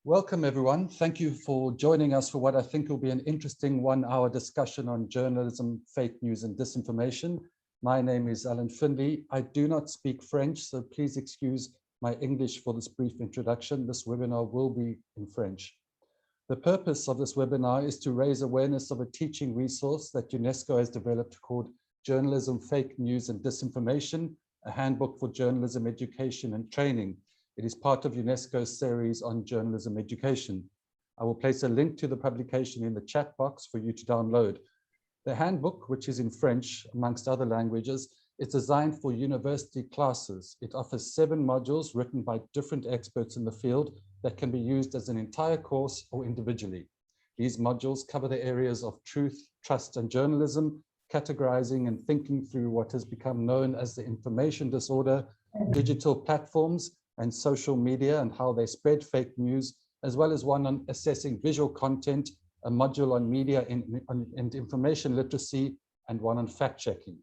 Welcome, everyone. Thank you for joining us for what I think will be an interesting 1-hour discussion on journalism, fake news, and disinformation. My name is Alan Finley. I do not speak French, so please excuse my English for this brief introduction. This webinar will be in French. The purpose of this webinar is to raise awareness of a teaching resource that UNESCO has developed called Journalism, Fake News, and Disinformation, a handbook for journalism education and training. It is part of UNESCO's series on journalism education. I will place a link to the publication in the chat box for you to download. The handbook, which is in French, amongst other languages, is designed for university classes. It offers 7 modules written by different experts in the field that can be used as an entire course or individually. These modules cover the areas of truth, trust, and journalism, categorizing and thinking through what has become known as the information disorder, digital platforms, and social media and how they spread fake news, as well as one on assessing visual content, a module on media and information literacy, and one on fact-checking.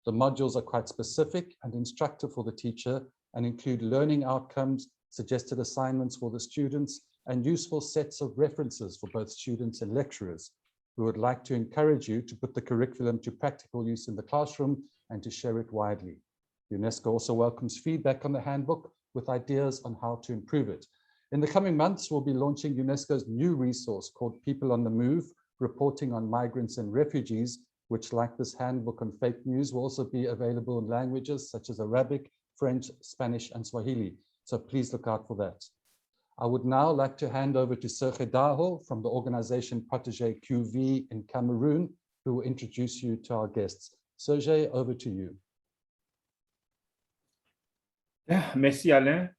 The modules are quite specific and instructive for the teacher and include learning outcomes, suggested assignments for the students, and useful sets of references for both students and lecturers. We would like to encourage you to put the curriculum to practical use in the classroom and to share it widely. UNESCO also welcomes feedback on the handbook with ideas on how to improve it. In the coming months, we'll be launching UNESCO's new resource called People on the Move, reporting on migrants and refugees, which, like this handbook on fake news, will also be available in languages such as Arabic, French, Spanish, and Swahili. So please look out for that. I would now like to hand over to Serge Daho from the organization Protégé QV in Cameroon, who will introduce you to our guests. Serge, over to you. Merci Alain.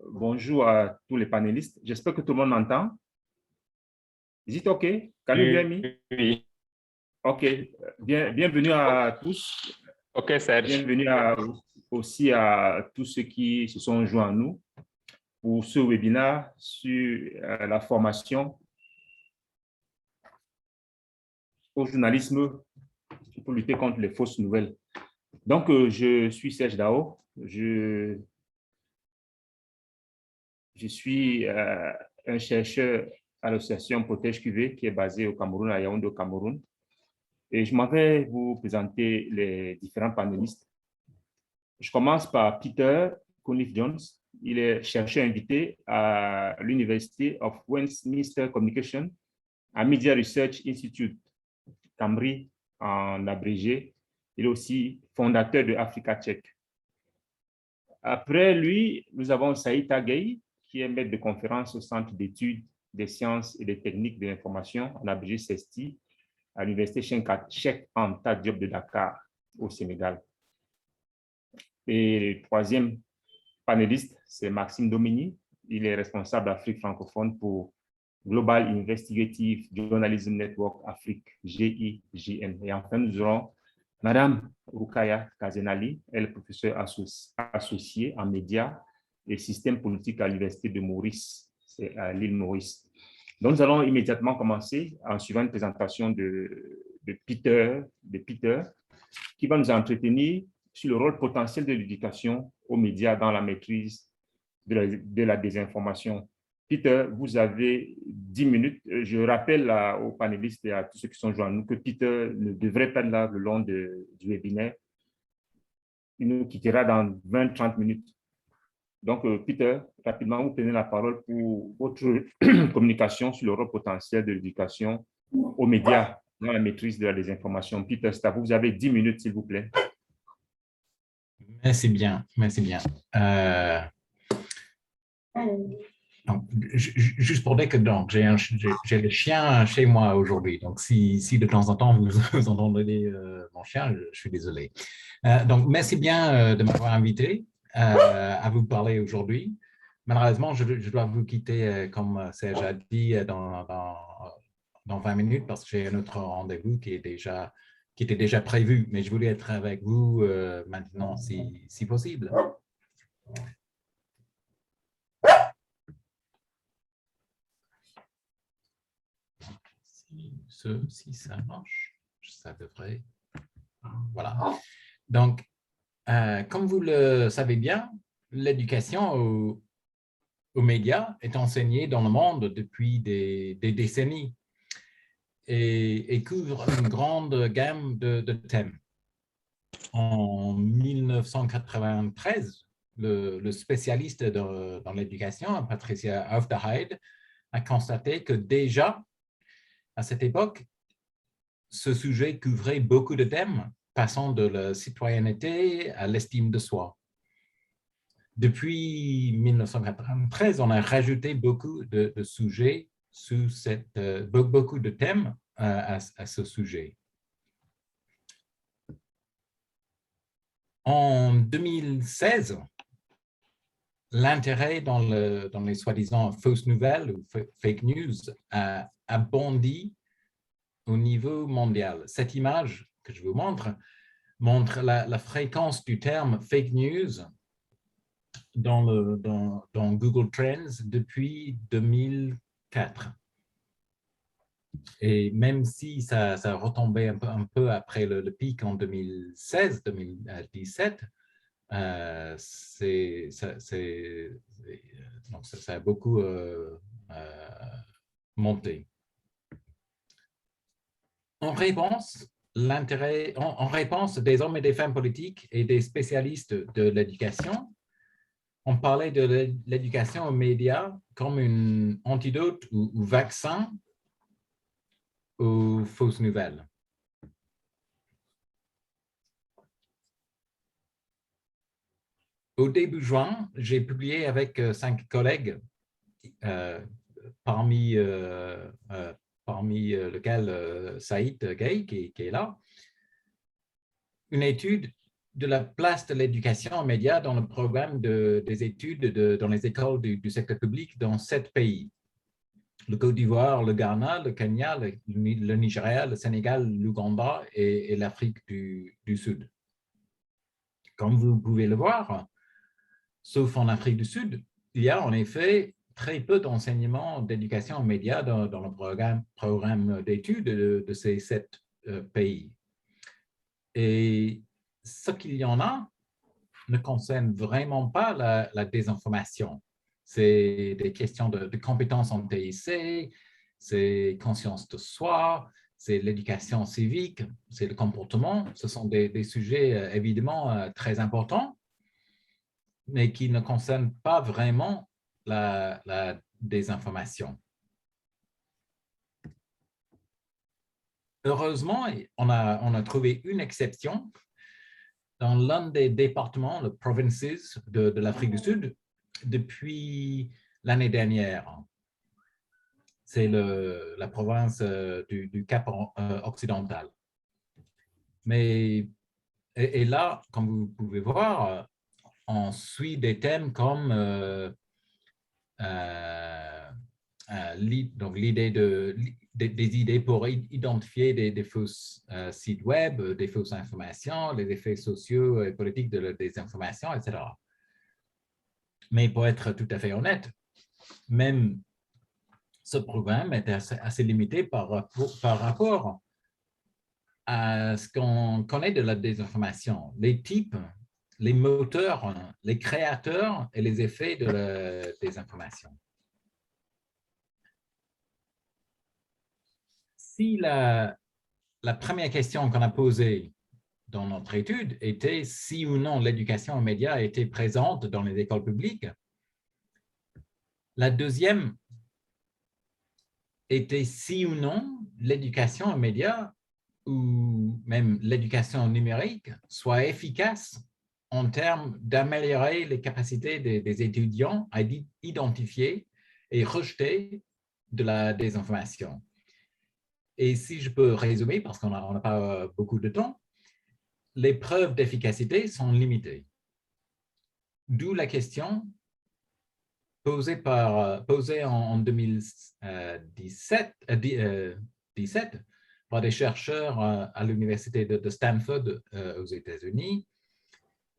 Bonjour à tous les panélistes. J'espère que tout le monde m'entend. Is it okay? Can you hear me? Oui. Ok. Bienvenue à tous. Ok, Serge. Bienvenue aussi à tous ceux qui se sont joints à nous pour ce webinaire sur la formation au journalisme pour lutter contre les fausses nouvelles. Donc, je suis Serge Daho. Je suis un chercheur à l'association Protège QV qui est basée au Cameroun, à Yaoundé au Cameroun. Et je m'en vais vous présenter les différents panélistes. Je commence par Peter Cunliffe-Jones. Il est chercheur invité à l'University of Westminster Communication, à Media Research Institute, Cambry en abrégé. Il est aussi fondateur de Africa Check. Après lui, nous avons Saïd Taguei, qui est maître de conférence au Centre d'études des sciences et des techniques de l'information, en abrégé CESTI, à l'Université Cheikh Anta Diop de Dakar, au Sénégal. Et le troisième panéliste, c'est Maxime Domini. Il est responsable d'Afrique francophone pour Global Investigative Journalism Network Afrique, GIJN. Et enfin, nous aurons Madame Rukaya Kazenali, elle est professeure associée en médias et systèmes politiques à l'Université de Maurice, c'est à l'île Maurice. Donc, nous allons immédiatement commencer en suivant une présentation de Peter, qui va nous entretenir sur le rôle potentiel de l'éducation aux médias dans la maîtrise de la désinformation. Peter, vous avez 10 minutes. Je rappelle aux panélistes et à tous ceux qui sont joints à nous que Peter ne devrait pas être là le long du webinaire. Il nous quittera dans 20-30 minutes. Donc, Peter, rapidement, vous prenez la parole pour votre communication sur le rôle potentiel de l'éducation aux médias dans la maîtrise de la désinformation. Peter, c'est à vous. Vous avez 10 minutes, s'il vous plaît. Merci bien, merci bien. Donc, juste pour dire que j'ai le chien chez moi aujourd'hui, donc si de temps en temps vous entendez mon chien, je suis désolé. Donc, merci bien de m'avoir invité à vous parler aujourd'hui. Malheureusement, je dois vous quitter, comme Serge a dit, dans 20 minutes parce que j'ai un autre rendez-vous qui était déjà prévu, mais je voulais être avec vous maintenant si possible. Si ça marche, ça devrait. Voilà. Donc, comme vous le savez bien, l'éducation aux médias est enseigné dans le monde depuis des décennies et couvre une grande gamme de thèmes. En 1993, le spécialiste dans l'éducation, Patricia Aufderheide, a constaté que déjà, à cette époque, ce sujet couvrait beaucoup de thèmes, passant de la citoyenneté à l'estime de soi. Depuis 1993, on a rajouté beaucoup de sujets sous beaucoup de thèmes à ce sujet. En 2016, l'intérêt dans les soi-disant fausses nouvelles ou fake news a bondi au niveau mondial. Cette image que je vous montre la fréquence du terme fake news dans Google Trends depuis 2004. Et même si ça retombait un peu après le pic en 2016-2017, donc ça a beaucoup monté. En réponse des hommes et des femmes politiques et des spécialistes de l'éducation, on parlait de l'éducation aux médias comme un antidote ou vaccin aux fausses nouvelles. Au début juin, j'ai publié avec 5 collègues, parmi lesquels Saïd Gay, qui est là, une étude de la place de l'éducation aux médias dans le programme des études dans les écoles du secteur public dans 7 pays. Le Côte d'Ivoire, le Ghana, le Kenya, le Nigeria, le Sénégal, l'Ouganda et l'Afrique du Sud. Comme vous pouvez le voir, sauf en Afrique du Sud, il y a en effet très peu d'enseignement d'éducation aux médias dans le programme d'études de ces 7 pays. Et ce qu'il y en a ne concerne vraiment pas la désinformation. C'est des questions de compétences en TIC, c'est conscience de soi, c'est l'éducation civique, c'est le comportement. Ce sont des sujets évidemment très importants, mais qui ne concernent pas vraiment la désinformation. Heureusement, on a trouvé une exception dans l'un des départements, le provinces de l'Afrique du Sud, depuis l'année dernière. C'est la province du Cap occidental. Mais, et là, comme vous pouvez voir, on suit des thèmes comme l'idée des idées pour identifier des fausses sites web, des fausses informations, les effets sociaux et politiques de la désinformation, etc. Mais pour être tout à fait honnête, même ce programme est assez limité par rapport à ce qu'on connaît de la désinformation, les types, les moteurs, les créateurs et les effets de la désinformation. Si la première question qu'on a posée dans notre étude était si ou non l'éducation aux médias était présente dans les écoles publiques, la deuxième était si ou non l'éducation aux médias ou même l'éducation numérique soit efficace en termes d'améliorer les capacités des étudiants à identifier et rejeter de la désinformation. Et si je peux résumer, parce qu'on n'a pas beaucoup de temps, les preuves d'efficacité sont limitées. D'où la question posée en 2017 par des chercheurs à l'université de Stanford aux États-Unis.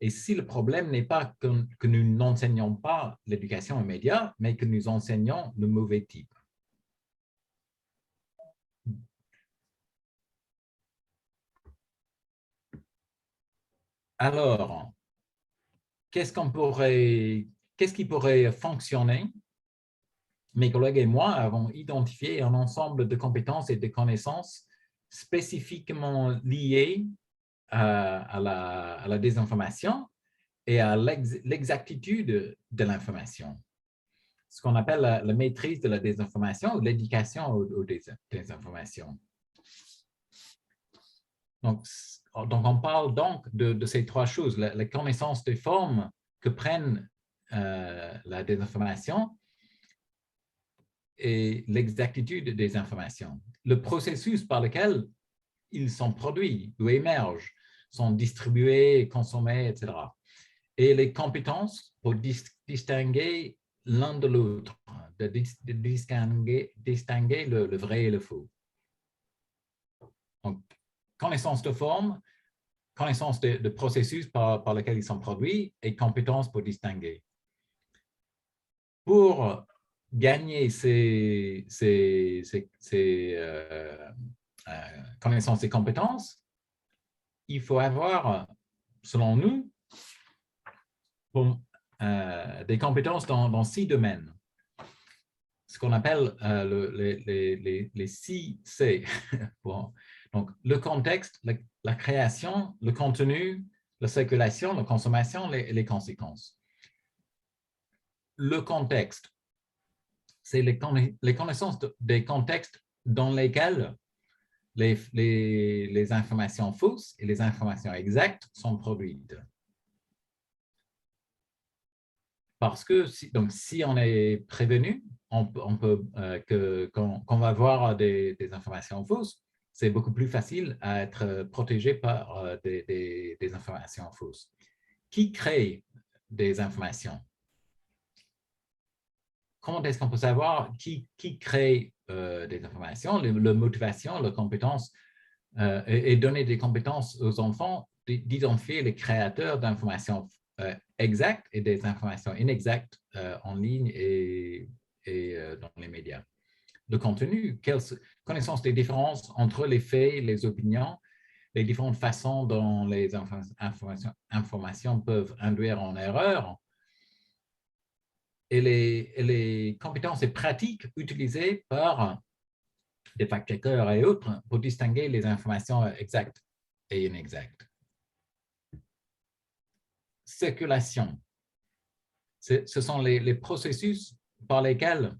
Et si le problème n'est pas que nous n'enseignons pas l'éducation aux médias, mais que nous enseignons le mauvais type. Alors, qu'est-ce qui pourrait fonctionner mes collègues et moi avons identifié un ensemble de compétences et de connaissances spécifiquement liées à la désinformation et à l'exactitude de l'information. Ce qu'on appelle la maîtrise de la désinformation ou l'éducation aux désinformations. Donc, on parle donc de ces trois choses, la connaissance des formes que prennent la désinformation et l'exactitude des informations. Le processus par lequel ils sont produits ou émergent, sont distribués, consommés, etc. Et les compétences pour distinguer l'un de l'autre, de distinguer le vrai et le faux. Donc, connaissance de forme, connaissance de processus par lequel ils sont produits et compétences pour distinguer. Pour gagner ces connaissances et compétences, il faut avoir, selon nous, des compétences dans 6 domaines. Ce qu'on appelle les 6 C. Bon. Donc, le contexte, la création, le contenu, la circulation, la consommation, les conséquences. Le contexte, c'est les connaissances des contextes dans lesquels les informations fausses et les informations exactes sont produites. Parce que si on est prévenu, qu'on va voir des informations fausses, c'est beaucoup plus facile à être protégé par des informations fausses. Qui crée des informations? Comment est-ce qu'on peut savoir qui crée des informations? La motivation, la compétence, et donner des compétences aux enfants d'identifier les créateurs d'informations exactes et des informations inexactes en ligne et dans les médias. Le contenu, connaissance des différences entre les faits, les opinions, les différentes façons dont les informations peuvent induire en erreur, et les compétences et pratiques utilisées par des fact-checkers et autres pour distinguer les informations exactes et inexactes. Circulation. Ce sont les processus par lesquels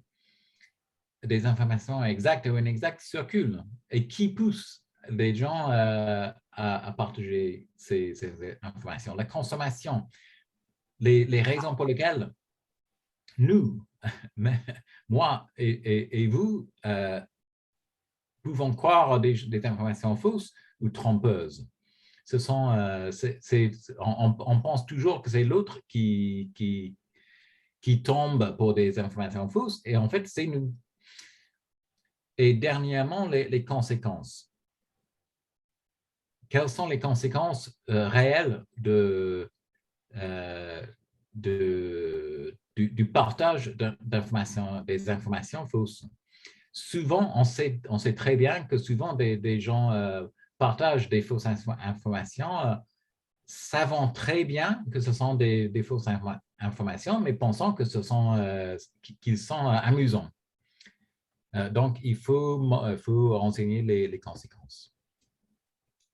des informations exactes ou inexactes circulent et qui poussent les gens à partager ces informations. La consommation, les raisons pour lesquelles nous, moi et vous, pouvons croire des informations fausses ou trompeuses. On pense toujours que c'est l'autre qui tombe pour des informations fausses, et en fait, c'est nous. Et dernièrement, les conséquences. Quelles sont les conséquences réelles du partage des informations fausses? Souvent, on sait très bien que souvent des gens partagent des fausses informations, savant très bien que ce sont des fausses informations, mais pensant que qu'ils sont amusants. Donc, il faut renseigner les conséquences.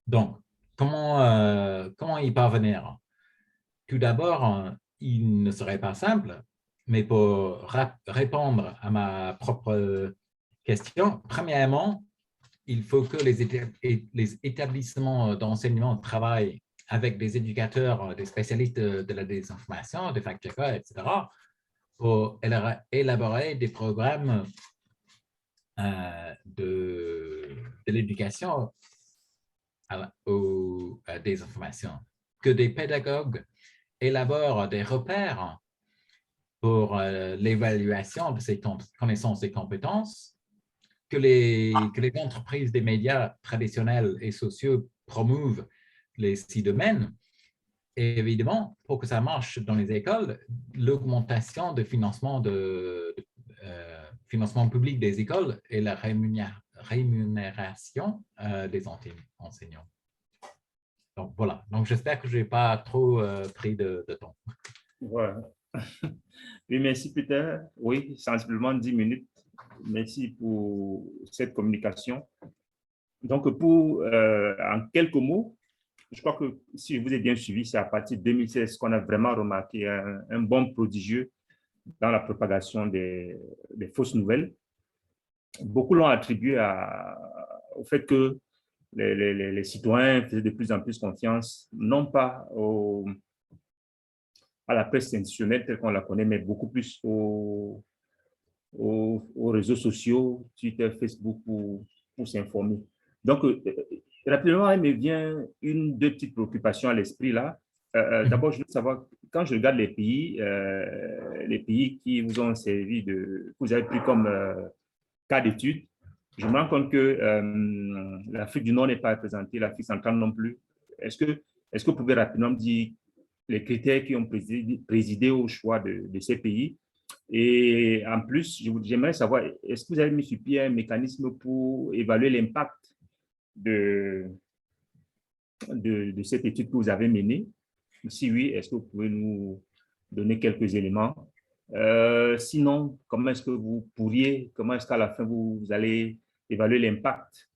Donc, comment y parvenir? Tout d'abord, il ne serait pas simple, mais pour répondre à ma propre question, premièrement, il faut que les établissements d'enseignement travaillent avec des éducateurs, des spécialistes de la désinformation, des fact-checkers, etc., pour élaborer des programmes de l'éducation à désinformation, que des pédagogues élaborent des repères pour l'évaluation de ces connaissances et compétences, que les entreprises des médias traditionnels et sociaux promouvent les 6 domaines. Et évidemment, pour que ça marche dans les écoles, l'augmentation de financement financement public des écoles et la rémunération des enseignants. Donc voilà, donc j'espère que je n'ai pas trop pris de temps. Voilà. Oui, merci Peter. Oui, sensiblement 10 minutes. Merci pour cette communication. Donc, en quelques mots, je crois que si je vous ai bien suivi, c'est à partir de 2016 qu'on a vraiment remarqué un bond prodigieux dans la propagation des fausses nouvelles. Beaucoup l'ont attribué au fait que les citoyens faisaient de plus en plus confiance, non pas à la presse institutionnelle telle qu'on la connaît, mais beaucoup plus aux réseaux sociaux, Twitter, Facebook, pour s'informer. Donc, rapidement, il me vient deux petites préoccupations à l'esprit là. D'abord, je veux savoir, quand je regarde les pays qui vous ont servi que vous avez pris comme cas d'étude, je me rends compte que l'Afrique du Nord n'est pas représentée, l'Afrique centrale non plus. Est-ce que vous pouvez rapidement me dire les critères qui ont présidé au choix de ces pays? Et en plus, j'aimerais savoir, est-ce que vous avez mis sur pied un mécanisme pour évaluer l'impact de cette étude que vous avez menée? Si oui, est-ce que vous pouvez nous donner quelques éléments? Sinon, comment est-ce qu'à la fin, vous allez évaluer l'impact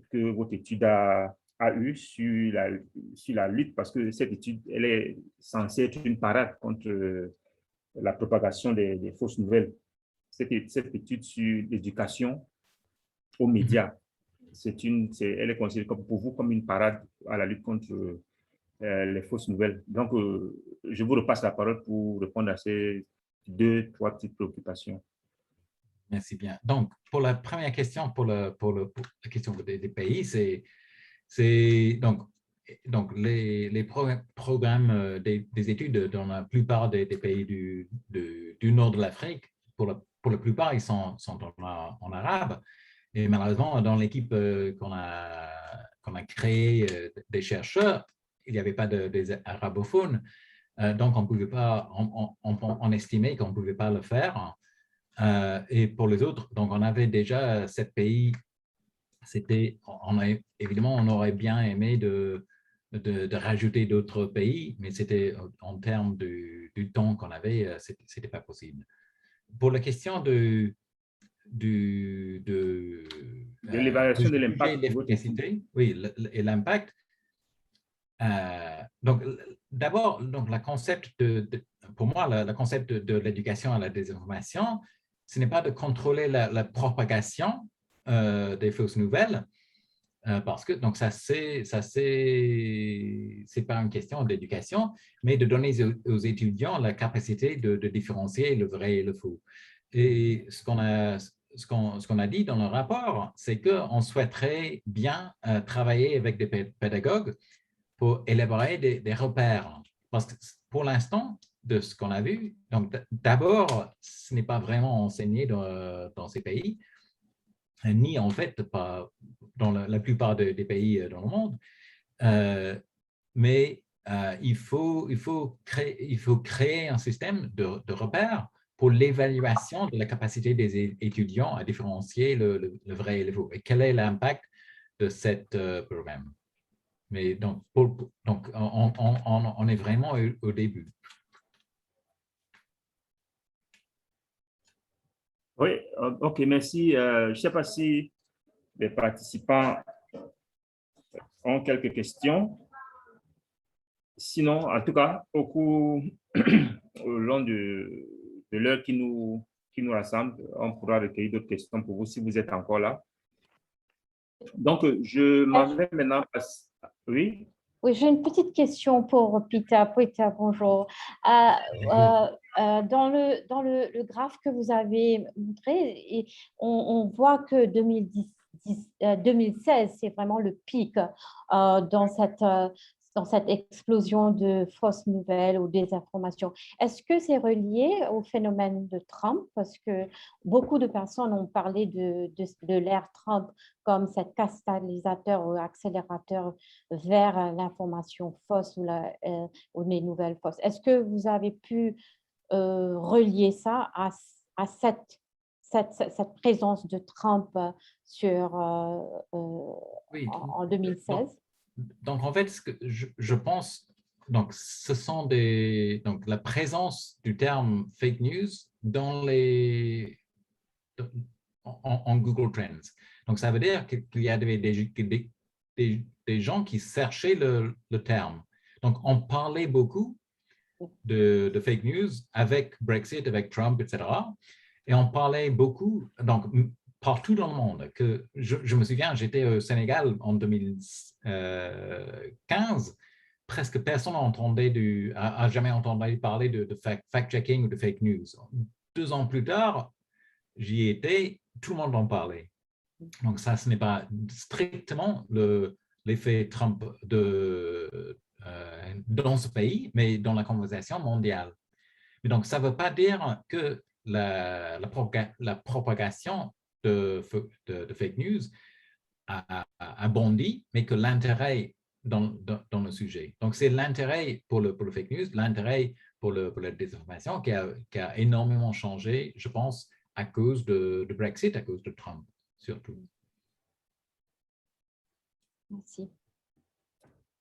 que votre étude a eu sur la lutte, parce que cette étude, elle est censée être une parade contre la propagation des fausses nouvelles. Cette étude sur l'éducation aux médias, elle est considérée pour vous comme une parade à la lutte contre les fausses nouvelles. Donc, je vous repasse la parole pour répondre à ces 2-3 petites préoccupations. Merci bien. Donc, pour la première question, pour la question des pays, c'est donc les programmes des études dans la plupart des pays du nord de l'Afrique, pour la plupart, ils sont en arabe. Et malheureusement, dans l'équipe qu'on a créée des chercheurs, il n'y avait pas des arabophones. Donc, on pouvait pas, on estimait qu'on ne pouvait pas le faire. Et pour les autres, donc on avait déjà 7 pays. Évidemment, on aurait bien aimé de rajouter d'autres pays, mais c'était en termes du temps qu'on avait, c'était pas possible. Pour la question de l'évaluation de l'impact. L'efficacité, oui, et l'impact. Donc, d'abord, pour moi, le concept de l'éducation à la désinformation, ce n'est pas de contrôler la propagation des fausses nouvelles, parce que donc ça c'est pas une question d'éducation, mais de donner aux étudiants la capacité de différencier le vrai et le faux. Et ce qu'on a dit dans le rapport, c'est qu'on souhaiterait bien travailler avec des pédagogues pour élaborer des repères. Parce que pour l'instant, de ce qu'on a vu, donc d'abord, ce n'est pas vraiment enseigné dans ces pays, ni en fait pas dans la plupart des pays dans le monde, mais il faut créer un système de repères pour l'évaluation de la capacité des étudiants à différencier le vrai et le faux. Et quel est l'impact de cet programme? Mais donc on est vraiment au début. Oui, OK, merci. Je ne sais pas si les participants ont quelques questions. Sinon, en tout cas, au long de l'heure qui nous rassemble, on pourra recueillir d'autres questions pour vous si vous êtes encore là. Donc, je m'en vais maintenant. Oui? Oui, j'ai une petite question pour Peter. Peter, bonjour. Dans le graphe que vous avez montré, on voit que 2016, c'est vraiment le pic dans cette explosion de fausses nouvelles ou désinformations. Est-ce que c'est relié au phénomène de Trump? Parce que beaucoup de personnes ont parlé de l'ère Trump comme cet catalyseur ou accélérateur vers l'information fausse ou les nouvelles fausses. Est-ce que vous avez pu relier ça à cette présence de Trump Oui. en 2016? Donc, en fait, je pense donc, ce sont donc, la présence du terme fake news dans en Google Trends. Donc, ça veut dire qu'il y a des gens qui cherchaient le terme. Donc, on parlait beaucoup de fake news avec Brexit, avec Trump, etc. Et on parlait beaucoup, donc partout dans le monde. Que je me souviens, j'étais au Sénégal en 2015, presque personne a jamais entendu parler de fact-checking ou de fake news. 2 ans plus tard, j'y étais, tout le monde en parlait. Donc ça, ce n'est pas strictement l'effet Trump dans ce pays, mais dans la conversation mondiale. Mais donc, ça ne veut pas dire que la propagation de fake news a bondi, mais que l'intérêt dans le sujet. Donc, c'est l'intérêt pour le fake news, l'intérêt pour la désinformation qui a énormément changé, je pense, à cause de Brexit, à cause de Trump, surtout. Merci.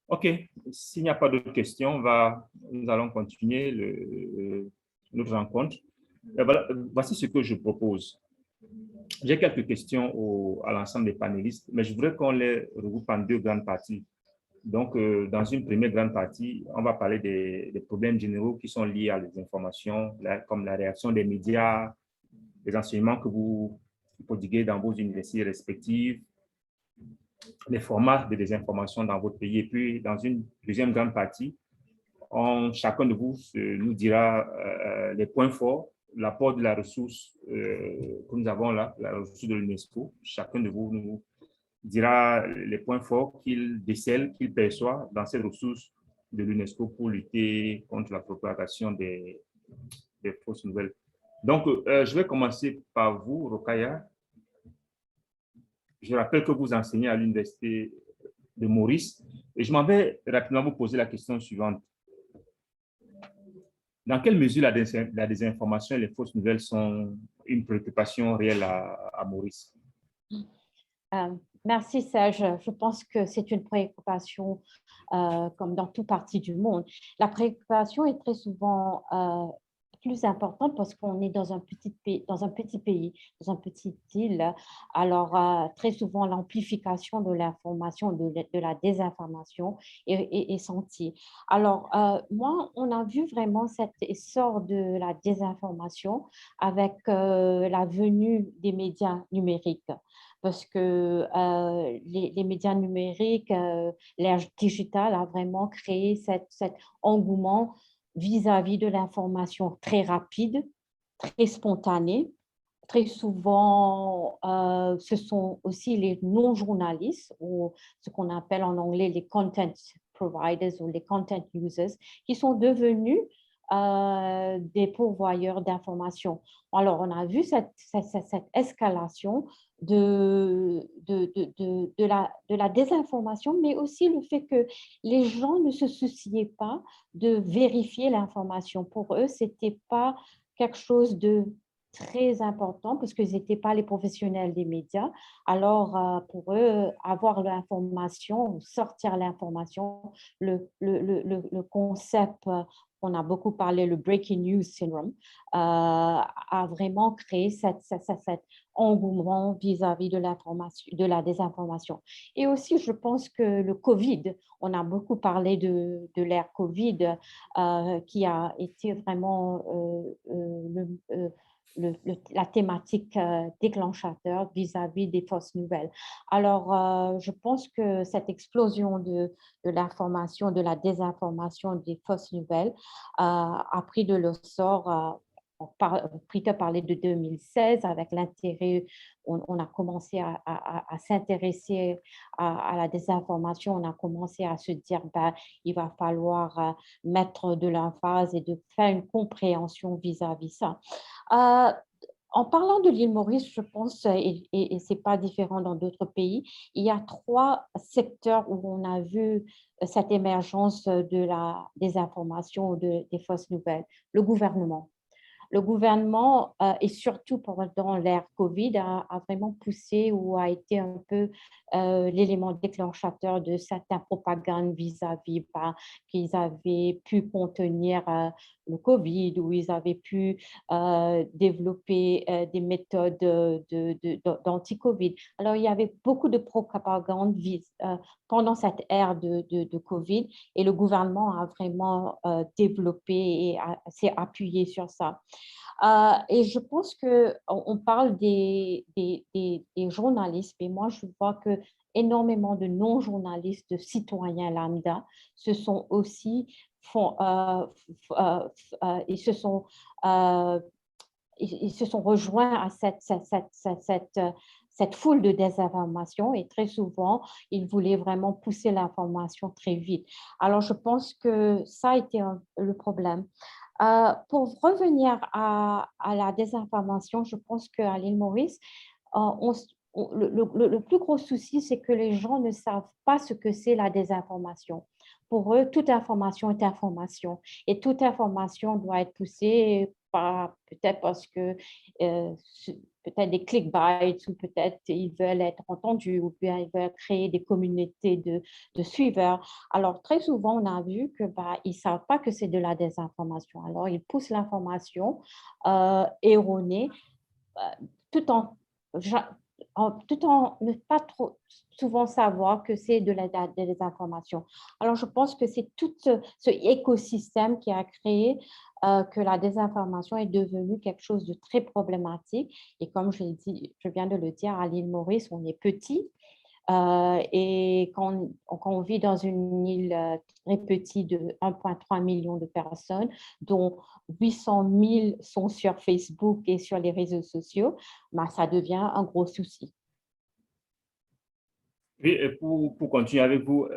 OK. S'il n'y a pas d'autres questions, nous allons continuer notre rencontre. Voilà, voici ce que je propose. J'ai quelques questions à l'ensemble des panélistes, mais je voudrais qu'on les regroupe en 2 grandes parties. Donc, dans une première grande partie, on va parler des problèmes généraux qui sont liés à les informations, comme la réaction des médias, les enseignements que vous prodiguez dans vos universités respectives, les formats de désinformation dans votre pays. Et puis, dans une deuxième grande partie, chacun de vous nous dira les points forts, l'apport de la ressource que nous avons là, la ressource de l'UNESCO. Chacun de vous nous dira les points forts qu'il décèle, qu'il perçoit dans ces ressources de l'UNESCO pour lutter contre la propagation des fausses nouvelles. Donc, je vais commencer par vous, Rokaya. Je rappelle que vous enseignez à l'Université de Maurice et je m'en vais rapidement vous poser la question suivante. Dans quelle mesure la désinformation et les fausses nouvelles sont une préoccupation réelle à Maurice? Merci Serge. Je pense que c'est une préoccupation comme dans toute partie du monde. La préoccupation est très souvent plus importante parce qu'on est dans un petit pays, dans une petite île. Alors, très souvent, l'amplification de l'information, de la désinformation est sentie. Alors, moi, on a vu vraiment cet essor de la désinformation avec la venue des médias numériques. Parce que les médias numériques, l'ère digitale a vraiment créé cet engouement vis-à-vis de l'information très rapide, très spontanée. Très souvent, ce sont aussi les non-journalistes, ou ce qu'on appelle en anglais les content providers ou les content users, qui sont devenus des pourvoyeurs d'informations. Alors, on a vu cette escalation de la désinformation, mais aussi le fait que les gens ne se souciaient pas de vérifier l'information. Pour eux, ce n'était pas quelque chose de très important parce qu'ils n'étaient pas les professionnels des médias. Alors, pour eux, avoir l'information, sortir l'information, le concept, on a beaucoup parlé, le breaking news syndrome, a vraiment créé cet engouement vis-à-vis de l'information, de la désinformation. Et aussi, je pense que le Covid, on a beaucoup parlé de l'ère Covid, qui a été vraiment la thématique déclenchateur vis-à-vis des fausses nouvelles. Alors, je pense que cette explosion de l'information, de la désinformation, des fausses nouvelles a pris de l'essor. Peter parlait de 2016 avec l'intérêt, on a commencé à s'intéresser à la désinformation, on a commencé à se dire il va falloir mettre de l'emphase et de faire une compréhension vis-à-vis ça. En parlant de l'île Maurice, je pense, et ce n'est pas différent dans d'autres pays, il y a 3 secteurs où on a vu cette émergence de la désinformation ou des fausses nouvelles. Le gouvernement. le gouvernement, et surtout pendant l'ère COVID, a vraiment poussé ou a été un peu l'élément déclenchateur de certaines propagandes vis-à-vis qu'ils avaient pu contenir le COVID, où ils avaient pu développer des méthodes d'anti-COVID. Alors, il y avait beaucoup de propagande pendant cette ère de COVID et le gouvernement a vraiment développé et s'est appuyé sur ça. Et je pense qu'on parle des journalistes, mais moi, je vois que énormément de non-journalistes, de citoyens lambda, se sont aussi ils se sont rejoints à cette foule de désinformation et très souvent, ils voulaient vraiment pousser l'information très vite. Alors, je pense que ça a été le problème. Pour revenir à la désinformation, je pense qu'à l'île Maurice, le plus gros souci, c'est que les gens ne savent pas ce que c'est la désinformation. Pour eux, toute information est information et toute information doit être poussée peut-être parce que peut-être des clickbaits ou peut-être ils veulent être entendus ou bien ils veulent créer des communautés de suiveurs. Alors, très souvent, on a vu que ils ne savent pas que c'est de la désinformation. Alors, ils poussent l'information erronée tout en ne pas trop souvent savoir que c'est de la désinformation. Alors, je pense que c'est tout ce écosystème qui a créé que la désinformation est devenue quelque chose de très problématique. Et comme je viens de le dire, à l'île Maurice, on est petit. Et quand on vit dans une île très petite de 1,3 million de personnes, dont 800 000 sont sur Facebook et sur les réseaux sociaux, ça devient un gros souci. Oui, et pour continuer avec vous,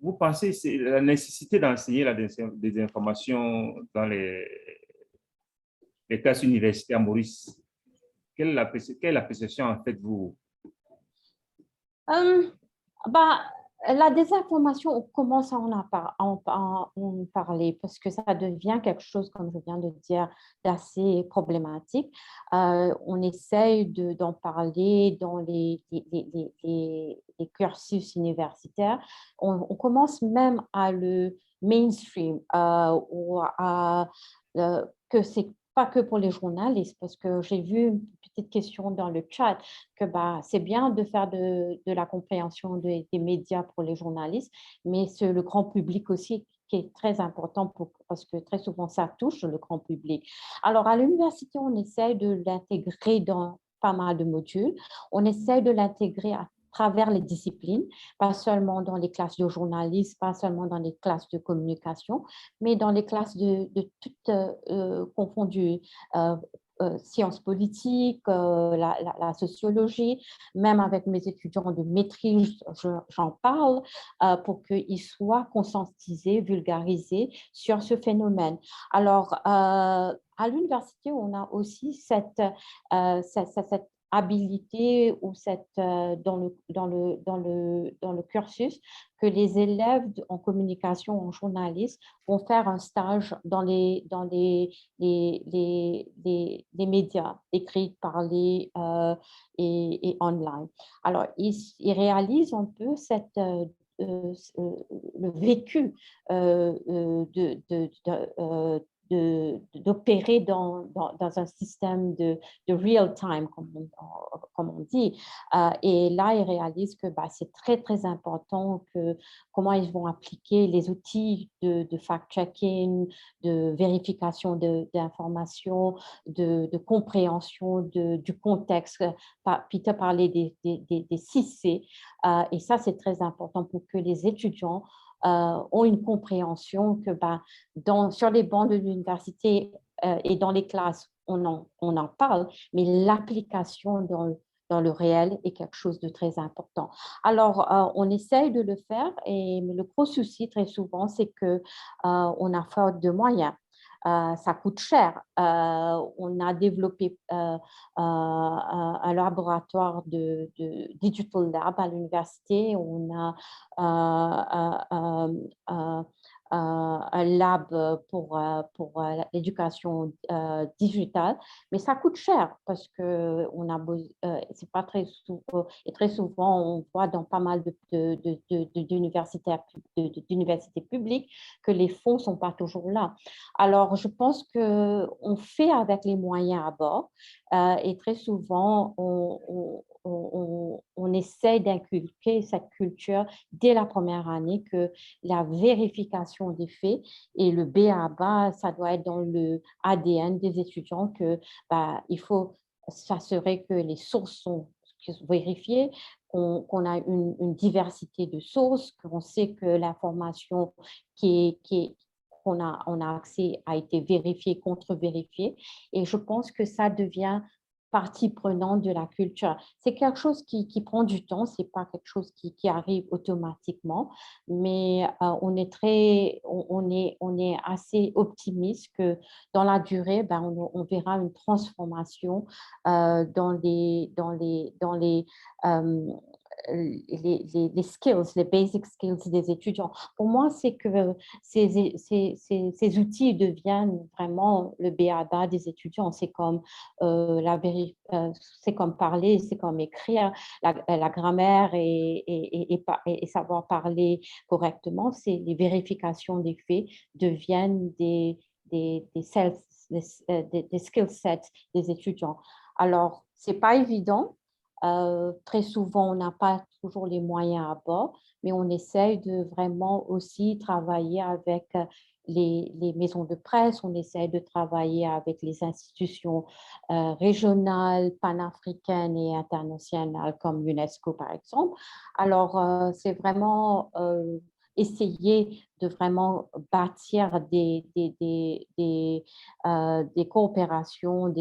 vous pensez c'est la nécessité d'enseigner la désinformation dans les classes universitaires à Maurice? Quelle est la perception en fait vous? La désinformation, on commence à en parler parce que ça devient quelque chose, comme je viens de dire, d'assez problématique. On essaye d'en parler dans les cursus universitaires. On commence même à le mainstream que c'est pas que pour les journalistes, parce que j'ai vu une petite question dans le chat que c'est bien de faire de la compréhension des médias pour les journalistes, mais c'est le grand public aussi qui est très important parce que très souvent, ça touche le grand public. Alors, à l'université, on essaie de l'intégrer dans pas mal de modules. On essaie de l'intégrer à travers les disciplines, pas seulement dans les classes de journalisme, pas seulement dans les classes de communication, mais dans les classes de toutes confondues. Sciences politiques, la sociologie, même avec mes étudiants de maîtrise, j'en parle pour qu'ils soient conscientisés, vulgarisés sur ce phénomène. Alors, à l'université, on a aussi cette habilité ou dans le cursus que les élèves en communication, en journalisme, vont faire un stage dans les médias, écrits, parlés et online. Alors, ils réalisent un peu le vécu d'opérer dans un système de real time, comme on dit. Et là, ils réalisent que c'est très, très important comment ils vont appliquer les outils de fact-checking, de vérification d'informations, de compréhension du contexte. Peter parlait des 6C. Et ça, c'est très important pour que les étudiants ont une compréhension que sur les bancs de l'université et dans les classes, on en parle, mais l'application dans le réel est quelque chose de très important. Alors, on essaye de le faire, mais le gros souci très souvent, c'est qu'on a faute de moyens. Ça coûte cher. On a développé un laboratoire de Digital Lab à l'université. On a un lab pour l'éducation digitale, mais ça coûte cher parce que c'est pas très souvent, et très souvent on voit dans pas mal d'universités publiques que les fonds sont pas toujours là. Alors je pense que on fait avec les moyens à bord et très souvent on essaie d'inculquer cette culture dès la première année que la vérification des faits et le B.A.-ba, ça doit être dans le ADN des étudiants que il faut s'assurer que les sources sont vérifiées, qu'on a une diversité de sources, qu'on sait que l'information qu'on a accès a été vérifiée, contre-vérifiée. Et je pense que ça devient partie prenante de la culture. C'est quelque chose qui prend du temps, c'est pas quelque chose qui arrive automatiquement, mais on est assez optimiste que dans la durée, on verra une transformation dans les skills, les basic skills des étudiants. Pour moi, c'est que ces outils deviennent vraiment le B.A.-ba des étudiants. C'est comme c'est comme parler, c'est comme écrire, la grammaire et savoir parler correctement. C'est les vérifications des faits deviennent des skill sets des étudiants. Alors, c'est pas évident. Très souvent, on n'a pas toujours les moyens à bord, mais on essaye de vraiment aussi travailler avec les maisons de presse, on essaye de travailler avec les institutions régionales, panafricaines et internationales comme l'UNESCO, par exemple. Alors, c'est vraiment essayer de vraiment bâtir des coopérations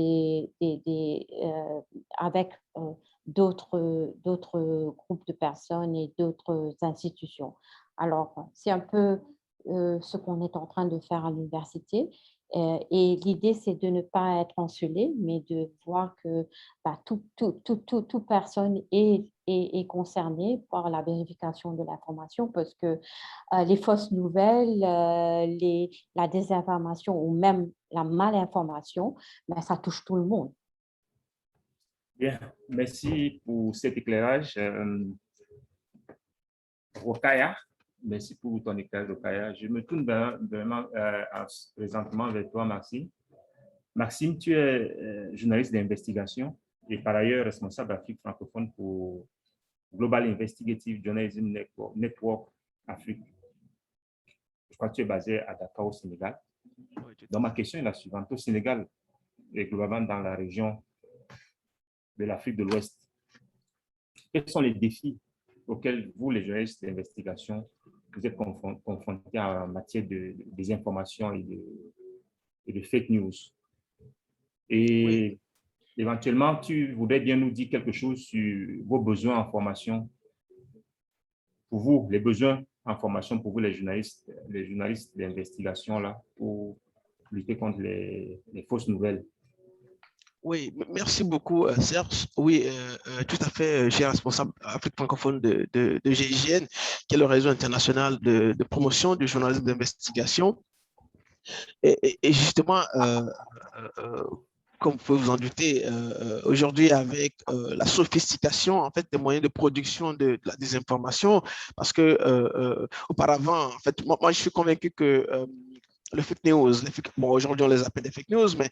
avec d'autres groupes de personnes et d'autres institutions. Alors, c'est un peu ce qu'on est en train de faire à l'université. Et l'idée, c'est de ne pas être encelé, mais de voir que toute personne est concernée par la vérification de l'information parce que les fausses nouvelles, la désinformation ou même la malinformation, ça touche tout le monde. Bien, merci pour cet éclairage. Rokaya, merci pour ton éclairage, Rokaya. Je me tourne vraiment présentement vers toi, Maxime. Maxime, tu es journaliste d'investigation et par ailleurs responsable Afrique francophone pour Global Investigative Journalism Network Afrique. Je crois que tu es basé à Dakar au Sénégal. Donc ma question est la suivante. Au Sénégal et globalement dans la région de l'Afrique de l'Ouest, quels sont les défis auxquels vous, les journalistes d'investigation, vous êtes confrontés en matière de désinformation et de fake news? Et oui, éventuellement, tu voudrais bien nous dire quelque chose sur vos besoins en formation, pour vous, les besoins en formation pour vous, les journalistes d'investigation, là, pour lutter contre les fausses nouvelles. Oui, merci beaucoup, Serge. Oui, tout à fait. J'ai un responsable Afrique francophone de GIGN, qui est le réseau international de promotion du journalisme d'investigation. Et justement, comme vous pouvez vous en douter, aujourd'hui, avec la sophistication en fait, des moyens de production de la désinformation, parce que auparavant, en fait, moi, je suis convaincu que le fake news, bon, aujourd'hui, on les appelle des fake news, mais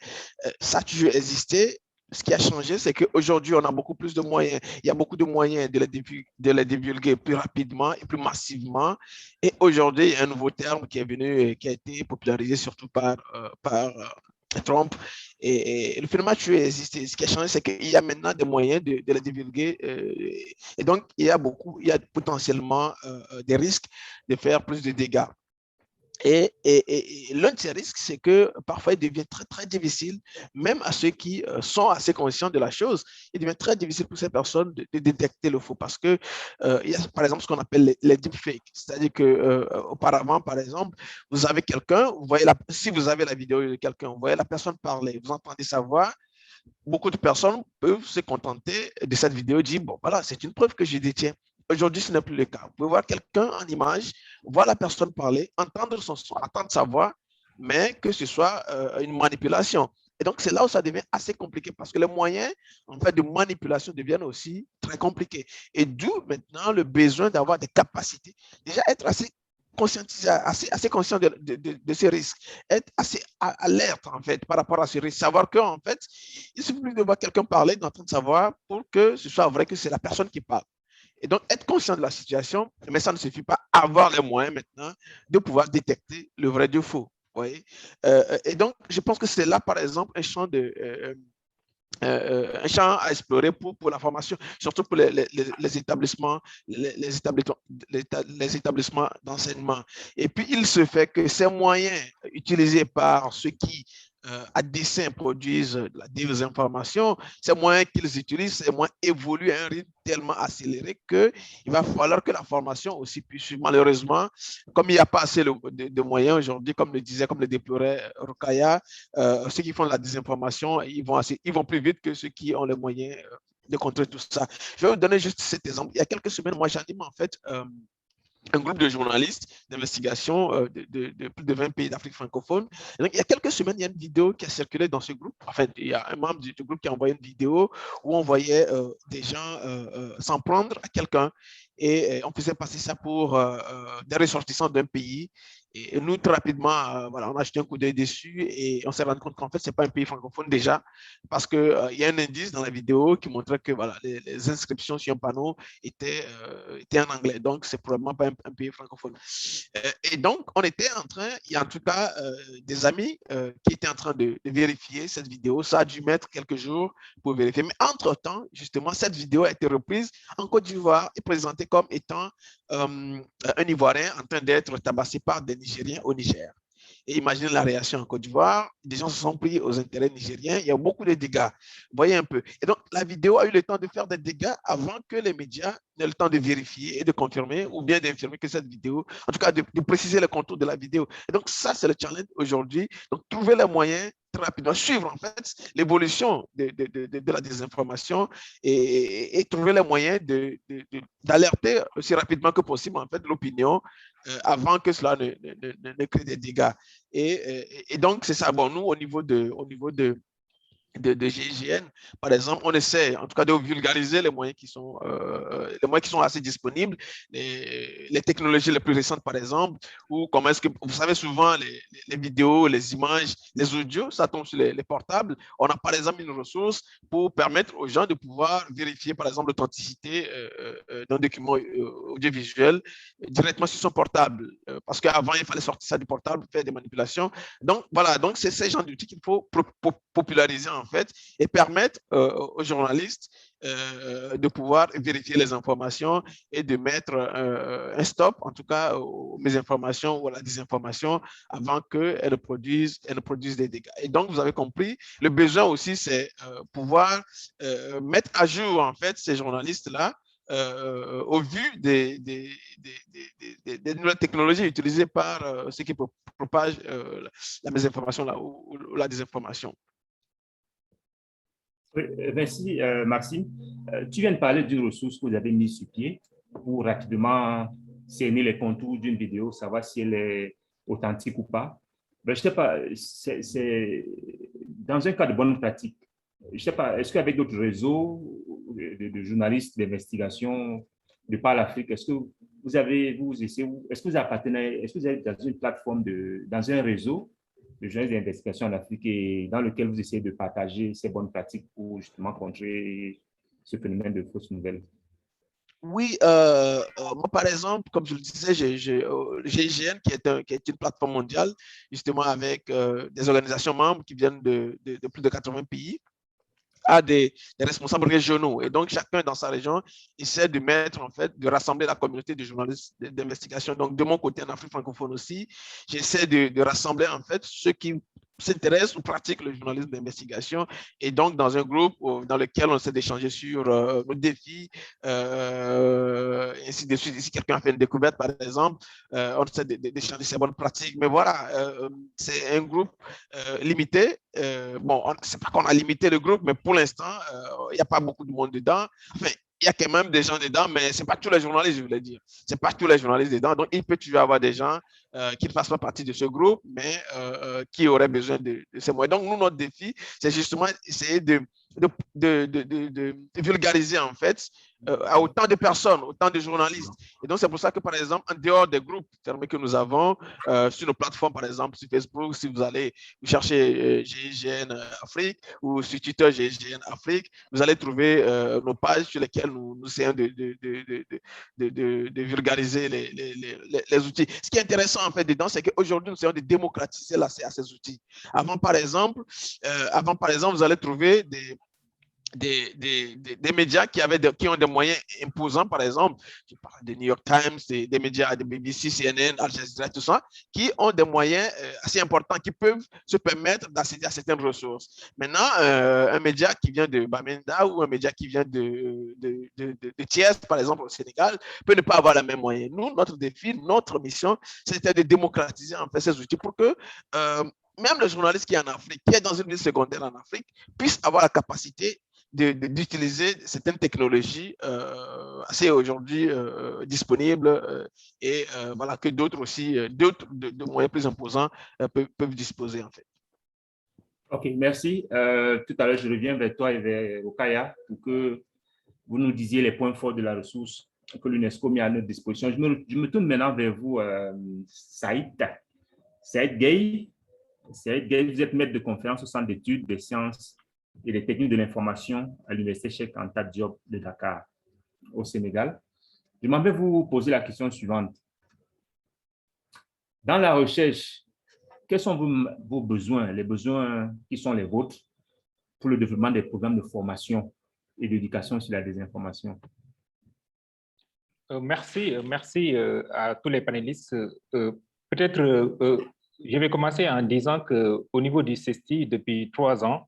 ça a toujours existé. Ce qui a changé, c'est qu'aujourd'hui, on a beaucoup plus de moyens. Il y a beaucoup de moyens de les divulguer plus rapidement et plus massivement. Et aujourd'hui, il y a un nouveau terme qui est venu, qui a été popularisé surtout par Trump. Et le phénomène a toujours existé. Ce qui a changé, c'est qu'il y a maintenant des moyens de les divulguer. Et donc, il y a potentiellement des risques de faire plus de dégâts. Et l'un de ces risques, c'est que parfois, il devient très, très difficile, même à ceux qui sont assez conscients de la chose, il devient très difficile pour ces personnes de détecter le faux parce que il y a, par exemple, ce qu'on appelle les deepfakes. C'est-à-dire qu'auparavant, par exemple, vous avez quelqu'un, si vous avez la vidéo de quelqu'un, vous voyez la personne parler, vous entendez sa voix, beaucoup de personnes peuvent se contenter de cette vidéo et dire, bon, voilà, c'est une preuve que je détiens. Aujourd'hui, ce n'est plus le cas. Vous pouvez voir quelqu'un en image, voir la personne parler, entendre son son, entendre sa voix, mais que ce soit une manipulation. Et donc, c'est là où ça devient assez compliqué parce que les moyens en fait, de manipulation deviennent aussi très compliqués. Et d'où maintenant le besoin d'avoir des capacités, déjà être assez conscientisé, assez conscient de ces risques, être assez alerte en fait par rapport à ces risques, savoir qu'en fait, il suffit plus de voir quelqu'un parler, d'entendre sa voix pour que ce soit vrai que c'est la personne qui parle. Et donc, être conscient de la situation, mais ça ne suffit pas, avoir les moyens maintenant de pouvoir détecter le vrai du faux. Oui. Et donc, je pense que c'est là, par exemple, un champ à explorer pour la formation, surtout pour les établissements, les établissements d'enseignement. Et puis, il se fait que ces moyens utilisés par ceux qui, à dessein, produisent de la désinformation, ces moyens qu'ils utilisent, ces moyens évoluent à un rythme tellement accéléré qu'il va falloir que la formation aussi puisse suivre. Malheureusement, comme il n'y a pas assez de moyens aujourd'hui, comme le déplorait Rukaya, ceux qui font de la désinformation, ils vont plus vite que ceux qui ont les moyens de contrer tout ça. Je vais vous donner juste cet exemple. Il y a quelques semaines, moi, j'anime en fait un groupe de journalistes d'investigation de plus de 20 pays d'Afrique francophone. Et donc, il y a quelques semaines, il y a une vidéo qui a circulé dans ce groupe. Enfin, il y a un membre du groupe qui a envoyé une vidéo où on voyait des gens s'en prendre à quelqu'un et on faisait passer ça pour des ressortissants d'un pays. Et nous, très rapidement, voilà, on a jeté un coup d'œil dessus et on s'est rendu compte qu'en fait, ce n'est pas un pays francophone déjà, parce qu'il y a un indice dans la vidéo qui montrait que voilà, les inscriptions sur un panneau étaient en anglais. Donc, c'est probablement pas un pays francophone. Et donc, on était en train, il y a en tout cas des amis qui étaient en train de vérifier cette vidéo. Ça a dû mettre quelques jours pour vérifier. Mais entre-temps, justement, cette vidéo a été reprise en Côte d'Ivoire et présentée comme étant un Ivoirien en train d'être tabassé par des Nigériens au Niger. Et imaginez la réaction en Côte d'Ivoire. Des gens se sont pris aux intérêts nigériens. Il y a beaucoup de dégâts. Vous voyez un peu. Et donc, la vidéo a eu le temps de faire des dégâts avant que les médias n'aient le temps de vérifier et de confirmer ou bien d'infirmer que cette vidéo, en tout cas, de préciser le contour de la vidéo. Et donc, ça, c'est le challenge aujourd'hui. Donc, trouver les moyens très rapidement, suivre en fait l'évolution de la désinformation et trouver les moyens d'alerter aussi rapidement que possible en fait l'opinion avant que cela ne crée des dégâts. Et donc, c'est ça. Bon, nous, au niveau de GIGN, par exemple, on essaie en tout cas de vulgariser les moyens qui sont assez disponibles, les technologies les plus récentes, par exemple, ou comment est-ce que, vous savez, souvent les vidéos, les images, les audios, ça tombe sur les portables. On a par exemple une ressource pour permettre aux gens de pouvoir vérifier, par exemple, l'authenticité d'un document audiovisuel directement sur son portable, parce qu'avant, il fallait sortir ça du portable, faire des manipulations. Donc, voilà, donc c'est ces genres d'outils qu'il faut populariser en fait et permettre aux journalistes de pouvoir vérifier les informations et de mettre un stop, en tout cas, aux mésinformations ou à la désinformation avant qu'elles ne produisent des dégâts. Et donc, vous avez compris, le besoin aussi, c'est pouvoir mettre à jour, en fait, ces journalistes-là au vu des nouvelles technologies utilisées par ceux qui propagent la mésinformation là, ou la désinformation. Oui, merci Maxime. Tu viens de parler d'une ressource que vous avez mise sur pied pour rapidement cerner les contours d'une vidéo, savoir si elle est authentique ou pas. Ben, je ne sais pas, c'est dans un cas de bonne pratique. Je ne sais pas, est-ce qu'avec d'autres réseaux de journalistes d'investigation de par l'Afrique, est-ce que est-ce que vous appartenez, est-ce que vous êtes dans une plateforme, dans un réseau de journalistes d'investigation en Afrique et dans lequel vous essayez de partager ces bonnes pratiques pour justement contrer ce phénomène de fausses nouvelles? Oui, moi, par exemple, comme je le disais, j'ai GIGN qui est une plateforme mondiale, justement avec des organisations membres qui viennent de plus de 80 pays, à des responsables régionaux. Et donc, chacun dans sa région essaie de mettre, en fait, de rassembler la communauté de journalistes d'investigation. Donc, de mon côté, en Afrique francophone aussi, j'essaie de rassembler, en fait, ceux qui s'intéressent ou pratiquent le journalisme d'investigation et donc dans un groupe dans lequel on essaie d'échanger sur nos défis, ainsi de suite. Si quelqu'un a fait une découverte, par exemple, on essaie d'échanger ses bonnes pratiques. Mais voilà, c'est un groupe limité. Bon, c'est pas qu'on a limité le groupe, mais pour l'instant, il n'y a pas beaucoup de monde dedans. Enfin, il y a quand même des gens dedans, mais ce n'est pas tous les journalistes, je voulais dire. Ce n'est pas tous les journalistes dedans. Donc, il peut toujours avoir des gens qui ne fassent pas partie de ce groupe, mais qui auraient besoin de ces moyens. Donc, nous, notre défi, c'est justement essayer de vulgariser, en fait, à autant de personnes, autant de journalistes. Et donc, c'est pour ça que, par exemple, en dehors des groupes fermés que nous avons, sur nos plateformes, par exemple, sur Facebook, si vous allez chercher GIGN Afrique ou sur Twitter GIGN Afrique, vous allez trouver nos pages sur lesquelles nous essayons de vulgariser les outils. Ce qui est intéressant, en fait, dedans, c'est qu'aujourd'hui, nous essayons de démocratiser l'accès à ces outils. Avant, par exemple, vous allez trouver des médias qui ont des moyens imposants, par exemple, je parle des New York Times, des médias de BBC, CNN, Al Jazeera, tout ça, qui ont des moyens assez importants, qui peuvent se permettre d'accéder à certaines ressources. Maintenant, un média qui vient de Bamenda ou un média qui vient de Thiès, par exemple, au Sénégal, peut ne pas avoir les mêmes moyens. Nous, notre défi, notre mission, c'était de démocratiser en fait ces outils pour que même le journaliste qui est en Afrique, qui est dans une ville secondaire en Afrique, puisse avoir la capacité d'utiliser certaines technologies assez aujourd'hui disponibles et voilà, que d'autres aussi, d'autres de moyens plus imposants peuvent disposer en fait. Ok, merci. Tout à l'heure, je reviens vers toi et vers Okaya pour que vous nous disiez les points forts de la ressource que l'UNESCO met à notre disposition. Je me tourne maintenant vers vous, Saïd Gueye. Saïd Gueye, vous êtes maître de conférence au Centre d'études des sciences et des techniques de l'information à l'Université Cheikh Anta Diop de Dakar, au Sénégal. Je m'en vais vous poser la question suivante. Dans la recherche, quels sont vos besoins, les besoins qui sont les vôtres pour le développement des programmes de formation et d'éducation sur la désinformation? Merci à tous les panélistes. Peut-être je vais commencer en disant qu'au niveau du CESTI, depuis 3 ans,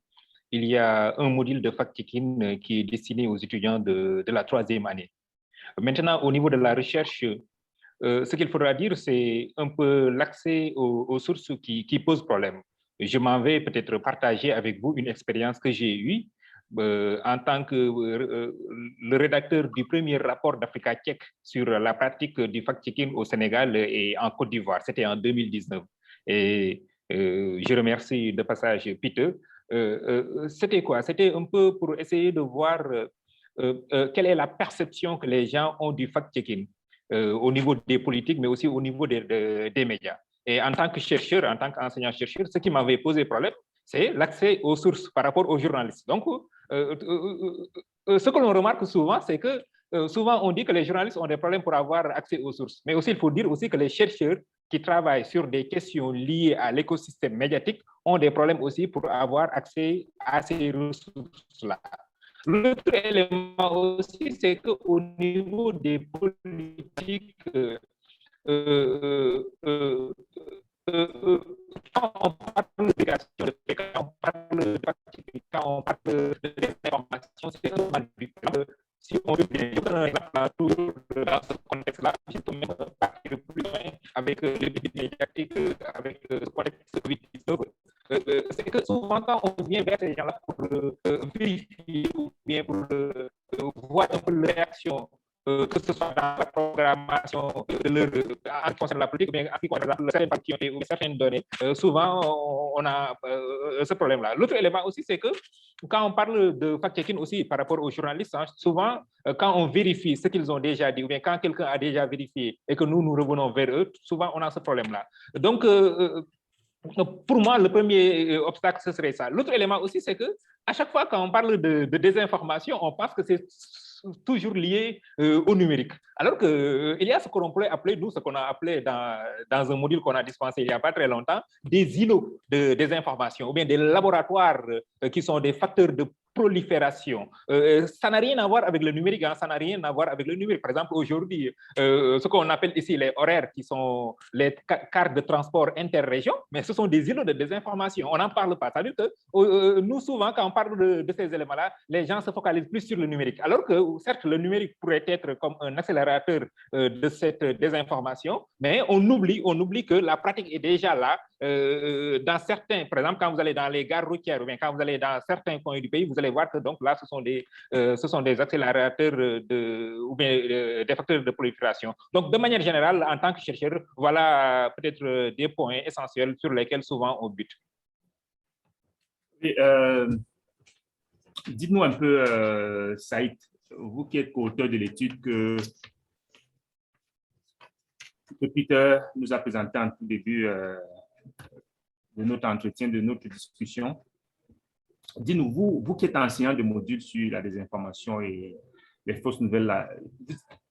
il y a un module de fact-checking qui est destiné aux étudiants de la 3e année. Maintenant, au niveau de la recherche, ce qu'il faudra dire, c'est un peu l'accès aux sources qui posent problème. Je m'en vais peut-être partager avec vous une expérience que j'ai eue en tant que le rédacteur du premier rapport d'Africa Tchèque sur la pratique du fact-checking au Sénégal et en Côte d'Ivoire. C'était en 2019. Et je remercie de passage Peter. C'était quoi? C'était un peu pour essayer de voir quelle est la perception que les gens ont du fact-checking au niveau des politiques, mais aussi au niveau des médias. Et en tant que chercheur, en tant qu'enseignant-chercheur, ce qui m'avait posé problème, c'est l'accès aux sources par rapport aux journalistes. Donc, ce que l'on remarque souvent, c'est que souvent on dit que les journalistes ont des problèmes pour avoir accès aux sources. Mais aussi, il faut dire aussi que les chercheurs qui travaillent sur des questions liées à l'écosystème médiatique ont des problèmes aussi pour avoir accès à ces ressources-là. L'autre élément aussi, c'est qu'au niveau des politiques, quand on parle d'éducation, quand on parle de désinformation, c'est un manipulation. Si on veut bien, toujours dans ce contexte-là, je peux même partir plus loin avec le débit médiatique, avec le contexte Covid-19. C'est que souvent, quand on vient vers ces gens-là pour vérifier ou bien pour voir un peu leur réaction, que ce soit dans la programmation en ce qui concerne la politique ou bien en ce qui concerne certaines parties ou certaines données, souvent on a ce problème-là. L'autre élément aussi, c'est que quand on parle de fact-checking aussi par rapport aux journalistes, hein, souvent quand on vérifie ce qu'ils ont déjà dit ou bien quand quelqu'un a déjà vérifié et que nous revenons vers eux, souvent on a ce problème-là. Donc, pour moi, le premier obstacle, ce serait ça. L'autre élément aussi, c'est qu'à chaque fois quand on parle de désinformation, on pense que c'est toujours lié au numérique. Alors qu'il y a ce qu'on pourrait appeler, nous, ce qu'on a appelé dans un module qu'on a dispensé il n'y a pas très longtemps, des îlots de désinformation, ou bien des laboratoires qui sont des facteurs de prolifération. Ça n'a rien à voir avec le numérique, hein, ça n'a rien à voir avec le numérique. Par exemple, aujourd'hui, ce qu'on appelle ici les horaires, qui sont les cartes de transport interrégion, mais ce sont des îlots de désinformation. On n'en parle pas. Ça veut dire que nous, souvent, quand on parle de ces éléments-là, les gens se focalisent plus sur le numérique. Alors que, certes, le numérique pourrait être comme un accélérateur de cette désinformation, mais on oublie que la pratique est déjà là. dans certains, par exemple, quand vous allez dans les gares routières ou bien quand vous allez dans certains coins du pays, vous allez voir que donc là, ce sont des accélérateurs ou bien des facteurs de prolifération. Donc, de manière générale, en tant que chercheur, voilà peut-être des points essentiels sur lesquels souvent on bute. Dites-nous un peu, Saïd, vous qui êtes co-auteur de l'étude que Peter nous a présenté en tout début de notre entretien, de notre discussion. Dites-nous, vous qui êtes enseignant de modules sur la désinformation et les fausses nouvelles, là,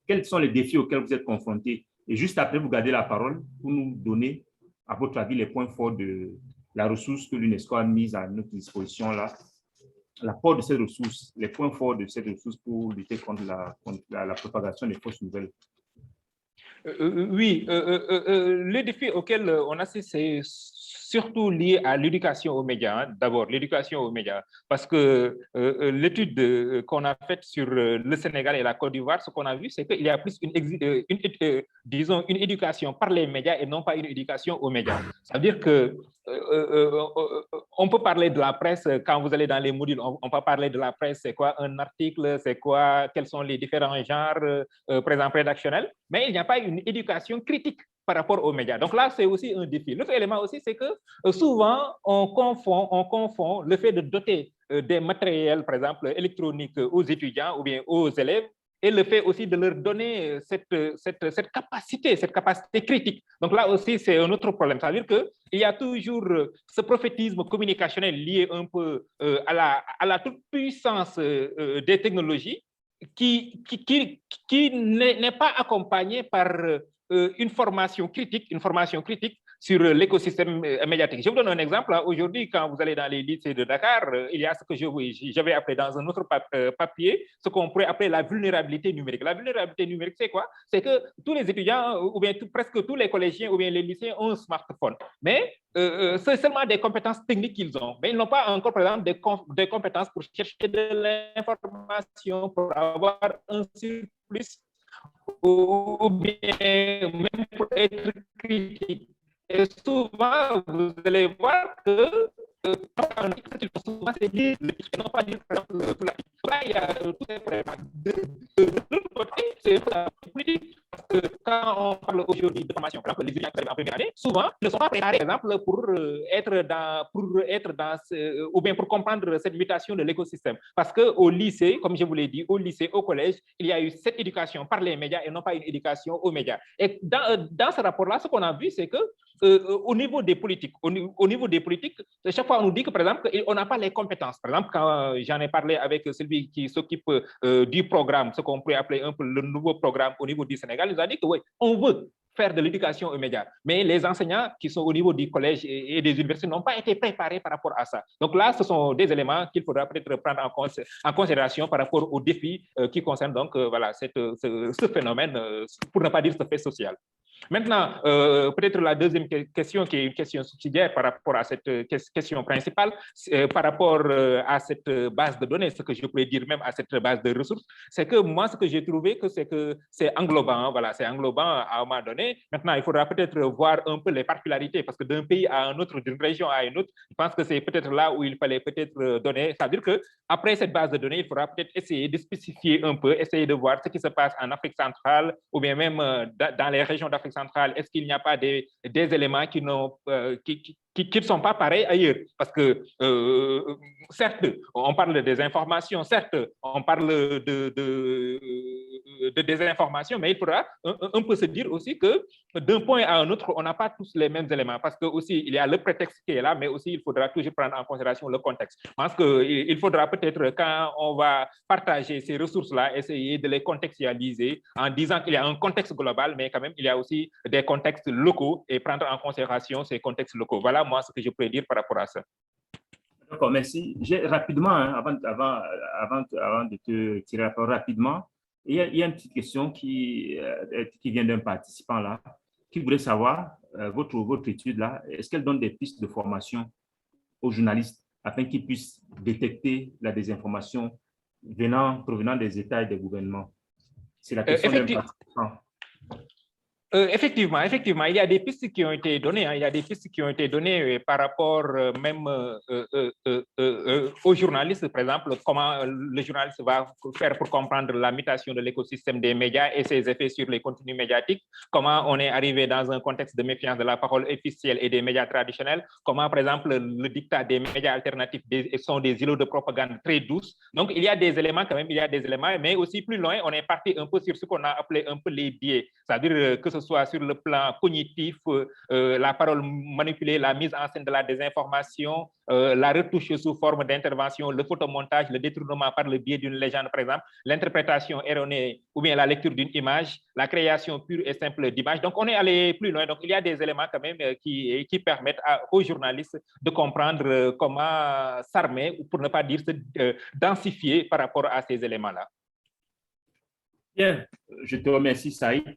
quels sont les défis auxquels vous êtes confrontés? Et juste après, vous gardez la parole pour nous donner, à votre avis, les points forts de la ressource que l'UNESCO a mise à notre disposition là, l'apport de cette ressource, les points forts de cette ressource pour lutter contre la propagation des fausses nouvelles. Oui, le défi auquel on assiste, c'est surtout lié à l'éducation aux médias. D'abord, l'éducation aux médias, parce que l'étude qu'on a faite sur le Sénégal et la Côte d'Ivoire, ce qu'on a vu, c'est qu'il y a plus disons, une éducation par les médias et non pas une éducation aux médias. Ça veut dire que on peut parler de la presse quand vous allez dans les modules, on peut parler de la presse, c'est quoi un article, c'est quoi, quels sont les différents genres, par exemple rédactionnels, mais il n'y a pas une éducation critique par rapport aux médias. Donc là, c'est aussi un défi. L'autre élément aussi, c'est que souvent, on confond le fait de doter des matériels, par exemple, électroniques aux étudiants ou bien aux élèves, et le fait aussi de leur donner cette capacité critique. Donc là aussi, c'est un autre problème. Ça veut dire qu'il y a toujours ce prophétisme communicationnel lié un peu à la toute-puissance des technologies qui n'est pas accompagné par une formation critique sur l'écosystème médiatique. Je vous donne un exemple. Aujourd'hui, quand vous allez dans les lycées de Dakar, il y a ce que j'avais appelé dans un autre papier, ce qu'on pourrait appeler la vulnérabilité numérique. La vulnérabilité numérique, c'est quoi? C'est que tous les étudiants, ou bien presque tous les collégiens, ou bien les lycéens ont un smartphone. Mais c'est seulement des compétences techniques qu'ils ont. Mais ils n'ont pas encore, par exemple, des compétences pour chercher de l'information, pour avoir un surplus, ou bien même pour être critique. Et souvent, vous allez voir que souvent c'est dire, non pas dire, par exemple, là, il y a tous ces problèmes. De l'autre côté, c'est la politique. Parce que quand on parle aujourd'hui de formation, par exemple, les étudiants qui arrivent en première année, souvent, ils ne sont pas préparés, par exemple, pour être dans ou bien pour comprendre cette mutation de l'écosystème. Parce qu'au lycée, comme je vous l'ai dit, au lycée, au collège, il y a eu cette éducation par les médias et non pas une éducation aux médias. Et dans ce rapport-là, ce qu'on a vu, c'est que au niveau des politiques, chaque fois on nous dit que, par exemple, on n'a pas les compétences. Par exemple, quand j'en ai parlé avec celui qui s'occupe du programme, ce qu'on pourrait appeler un peu le nouveau programme au niveau du Sénégal, il nous a dit que oui, on veut faire de l'éducation aux médias. Mais les enseignants qui sont au niveau du collège et des universités n'ont pas été préparés par rapport à ça. Donc là, ce sont des éléments qu'il faudra peut-être prendre en considération par rapport aux défis qui concernent donc voilà, ce phénomène, pour ne pas dire ce fait social. Maintenant, peut-être la deuxième question, qui est une question subsidiaire par rapport à cette question principale, par rapport à cette base de données, ce que je pourrais dire même à cette base de ressources, c'est que moi, ce que j'ai trouvé, c'est que c'est englobant, voilà, c'est englobant à un moment donné. Maintenant, il faudra peut-être voir un peu les particularités, parce que d'un pays à un autre, d'une région à une autre, je pense que c'est peut-être là où il fallait peut-être donner. Ça veut dire qu'après cette base de données, il faudra peut-être essayer de spécifier un peu, essayer de voir ce qui se passe en Afrique centrale, ou bien même dans les régions d'Afrique centrale. Est-ce qu'il n'y a pas des éléments qui ne sont pas pareils ailleurs? Parce que certes, on parle de désinformation, certes, on parle de désinformation, mais il faudra un peu se dire aussi que d'un point à un autre, on n'a pas tous les mêmes éléments, parce que aussi il y a le prétexte qui est là, mais aussi il faudra toujours prendre en considération le contexte. Je pense qu'il faudra peut-être, quand on va partager ces ressources-là, essayer de les contextualiser en disant qu'il y a un contexte global, mais quand même il y a aussi des contextes locaux et prendre en considération ces contextes locaux. Voilà moi ce que je pourrais dire par rapport à ça. D'accord, merci. Rapidement, hein, avant de te tirer la parole rapidement, il y a une petite question qui vient d'un participant là, qui voudrait savoir, votre étude là, est-ce qu'elle donne des pistes de formation aux journalistes afin qu'ils puissent détecter la désinformation provenant des États et des gouvernements? C'est la question d'un participant. Effectivement, il y a des pistes qui ont été données. Il y a des pistes qui ont été données par rapport même aux journalistes, par exemple, comment le journaliste va faire pour comprendre la mutation de l'écosystème des médias et ses effets sur les contenus médiatiques, comment on est arrivé dans un contexte de méfiance de la parole officielle et des médias traditionnels, comment, par exemple, le dictat des médias alternatifs sont des îlots de propagande très douces. Donc, il y a des éléments quand même, mais aussi plus loin, on est parti un peu sur ce qu'on a appelé un peu les biais, c'est-à-dire que ce soit sur le plan cognitif, la parole manipulée, la mise en scène de la désinformation, la retouche sous forme d'intervention, le photomontage, le détournement par le biais d'une légende, par exemple, l'interprétation erronée ou bien la lecture d'une image, la création pure et simple d'images. Donc, on est allé plus loin. Donc, il y a des éléments quand même qui permettent aux journalistes de comprendre comment s'armer, ou pour ne pas dire se densifier par rapport à ces éléments-là. Bien, je te remercie, Saïd,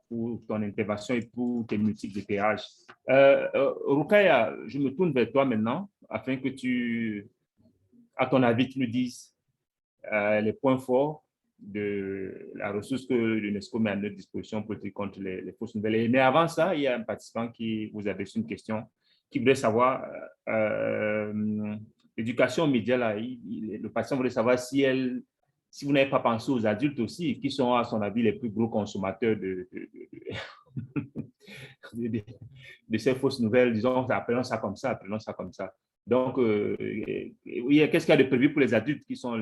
pour ton intervention et pour tes multiples éclairages. Roukaya, je me tourne vers toi maintenant, afin que tu, à ton avis, tu nous dises les points forts de la ressource que l'UNESCO met à notre disposition pour lutter contre les fausses nouvelles. Mais avant ça, il y a un participant qui vous avait une question, qui voulait savoir, l'éducation aux médias, là, le participant voulait savoir si vous n'avez pas pensé aux adultes aussi, qui sont, à son avis, les plus gros consommateurs de ces fausses nouvelles, disons, appelons ça comme ça. Donc, oui, qu'est-ce qu'il y a de prévu pour les adultes qui sont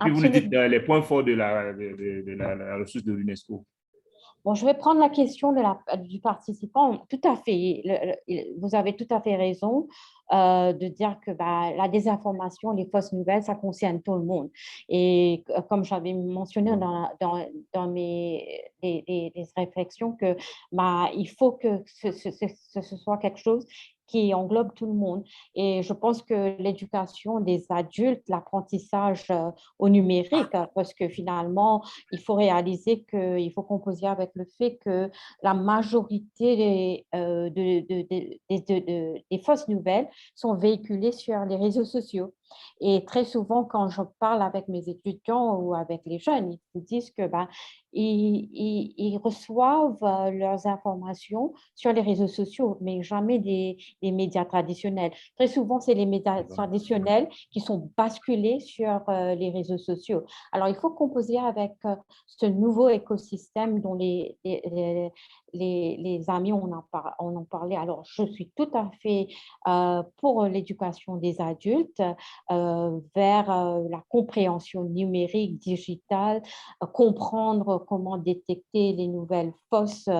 Puis vous nous dites les points forts de la ressource de l'UNESCO. Bon, je vais prendre la question du participant. Tout à fait, vous avez tout à fait raison de dire que la désinformation, les fausses nouvelles, ça concerne tout le monde. Et comme j'avais mentionné dans mes réflexions, que il faut que ce soit quelque chose qui englobe tout le monde. Et je pense que l'éducation des adultes, l'apprentissage au numérique, parce que finalement, il faut réaliser qu'il faut composer avec le fait que la majorité des fausses nouvelles sont véhiculées sur les réseaux sociaux. Et très souvent, quand je parle avec mes étudiants ou avec les jeunes, ils me disent que ils reçoivent leurs informations sur les réseaux sociaux, mais jamais des médias traditionnels. Très souvent, c'est les médias traditionnels qui sont basculés sur les réseaux sociaux. Alors, il faut composer avec ce nouveau écosystème dont les amis on en parlait. Alors, je suis tout à fait pour l'éducation des adultes vers la compréhension numérique, digitale, comprendre comment détecter les nouvelles fausses,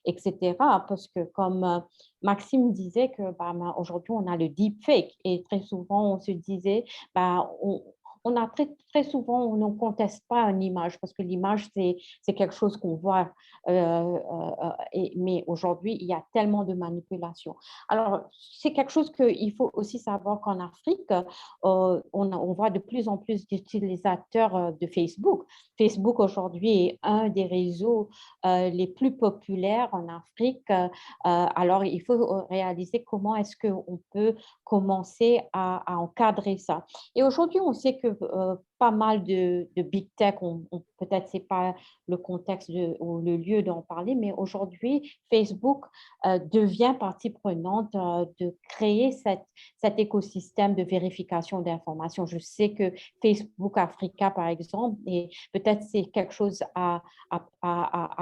etc. Parce que comme Maxime disait que aujourd'hui, on a le deepfake et très souvent, on se disait, on a très souvent, on ne conteste pas une image parce que l'image, c'est quelque chose qu'on voit. Mais aujourd'hui, il y a tellement de manipulation. Alors, c'est quelque chose qu'il faut aussi savoir qu'en Afrique, on voit de plus en plus d'utilisateurs de Facebook. Facebook, aujourd'hui, est un des réseaux les plus populaires en Afrique. Alors, il faut réaliser comment est-ce qu'on peut commencer à encadrer ça. Et aujourd'hui, on sait que pas mal de big tech, peut-être ce n'est pas le contexte ou le lieu d'en parler, mais aujourd'hui, Facebook devient partie prenante de créer cet écosystème de vérification d'informations. Je sais que Facebook Africa, par exemple, et peut-être c'est quelque chose à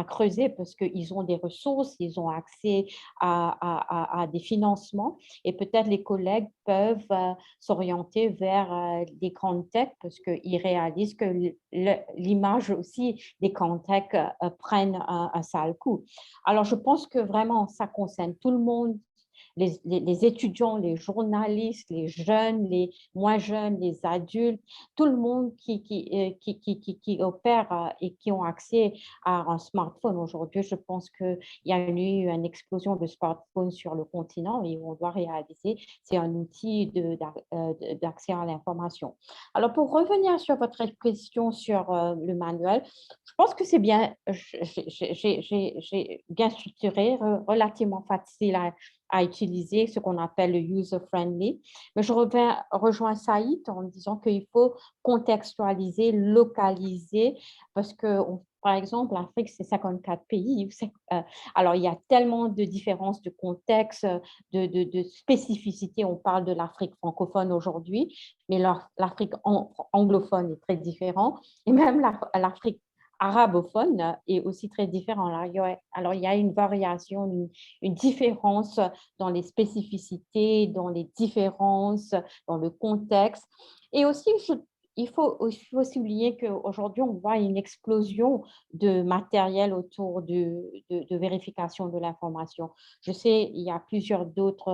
creuser parce qu'ils ont des ressources, ils ont accès à des financements et peut-être les collègues peuvent s'orienter vers les grandes tech parce qu'ils réalisent que l'image aussi des grandes tech prennent un sale coup. Alors, je pense que vraiment, ça concerne tout le monde. Les étudiants, les journalistes, les jeunes, les moins jeunes, les adultes, tout le monde qui opère et qui ont accès à un smartphone. Aujourd'hui, je pense qu'il y a eu une explosion de smartphones sur le continent et on doit réaliser, c'est un outil d'accès à l'information. Alors, pour revenir sur votre question sur le manuel, je pense que c'est bien, j'ai bien structuré, relativement facile à utiliser, ce qu'on appelle le user-friendly. Mais je rejoins Saïd en disant qu'il faut contextualiser, localiser, parce que, par Par exemple, l'Afrique, c'est 54 pays. Alors, il y a tellement de différences de contexte, de spécificités. On parle de l'Afrique francophone aujourd'hui, mais l'Afrique anglophone est très différente. Et même l'Afrique arabophone est aussi très différente. Alors, il y a une variation, une différence dans les spécificités, dans les différences, dans le contexte. Et aussi, il faut souligner qu'aujourd'hui, on voit une explosion de matériel autour de vérification de l'information. Je sais, il y a plusieurs d'autres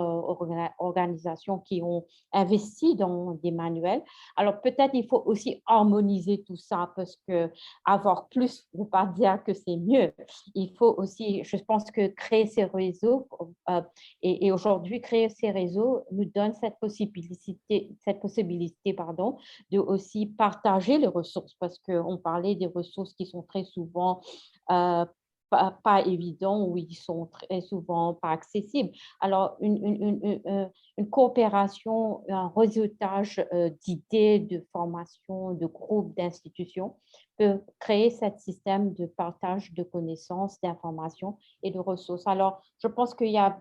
organisations qui ont investi dans des manuels. Alors, peut-être il faut aussi harmoniser tout ça parce que avoir plus ne veut pas dire que c'est mieux. Il faut aussi, je pense que créer ces réseaux et aujourd'hui, créer ces réseaux nous donne cette possibilité de aussi partager les ressources parce qu'on parlait des ressources qui sont très souvent pas évidents ou ils sont très souvent pas accessibles. Alors, une coopération, un réseautage d'idées, de formations, de groupes, d'institutions peut créer ce système de partage de connaissances, d'informations et de ressources. Alors, je pense qu'il y a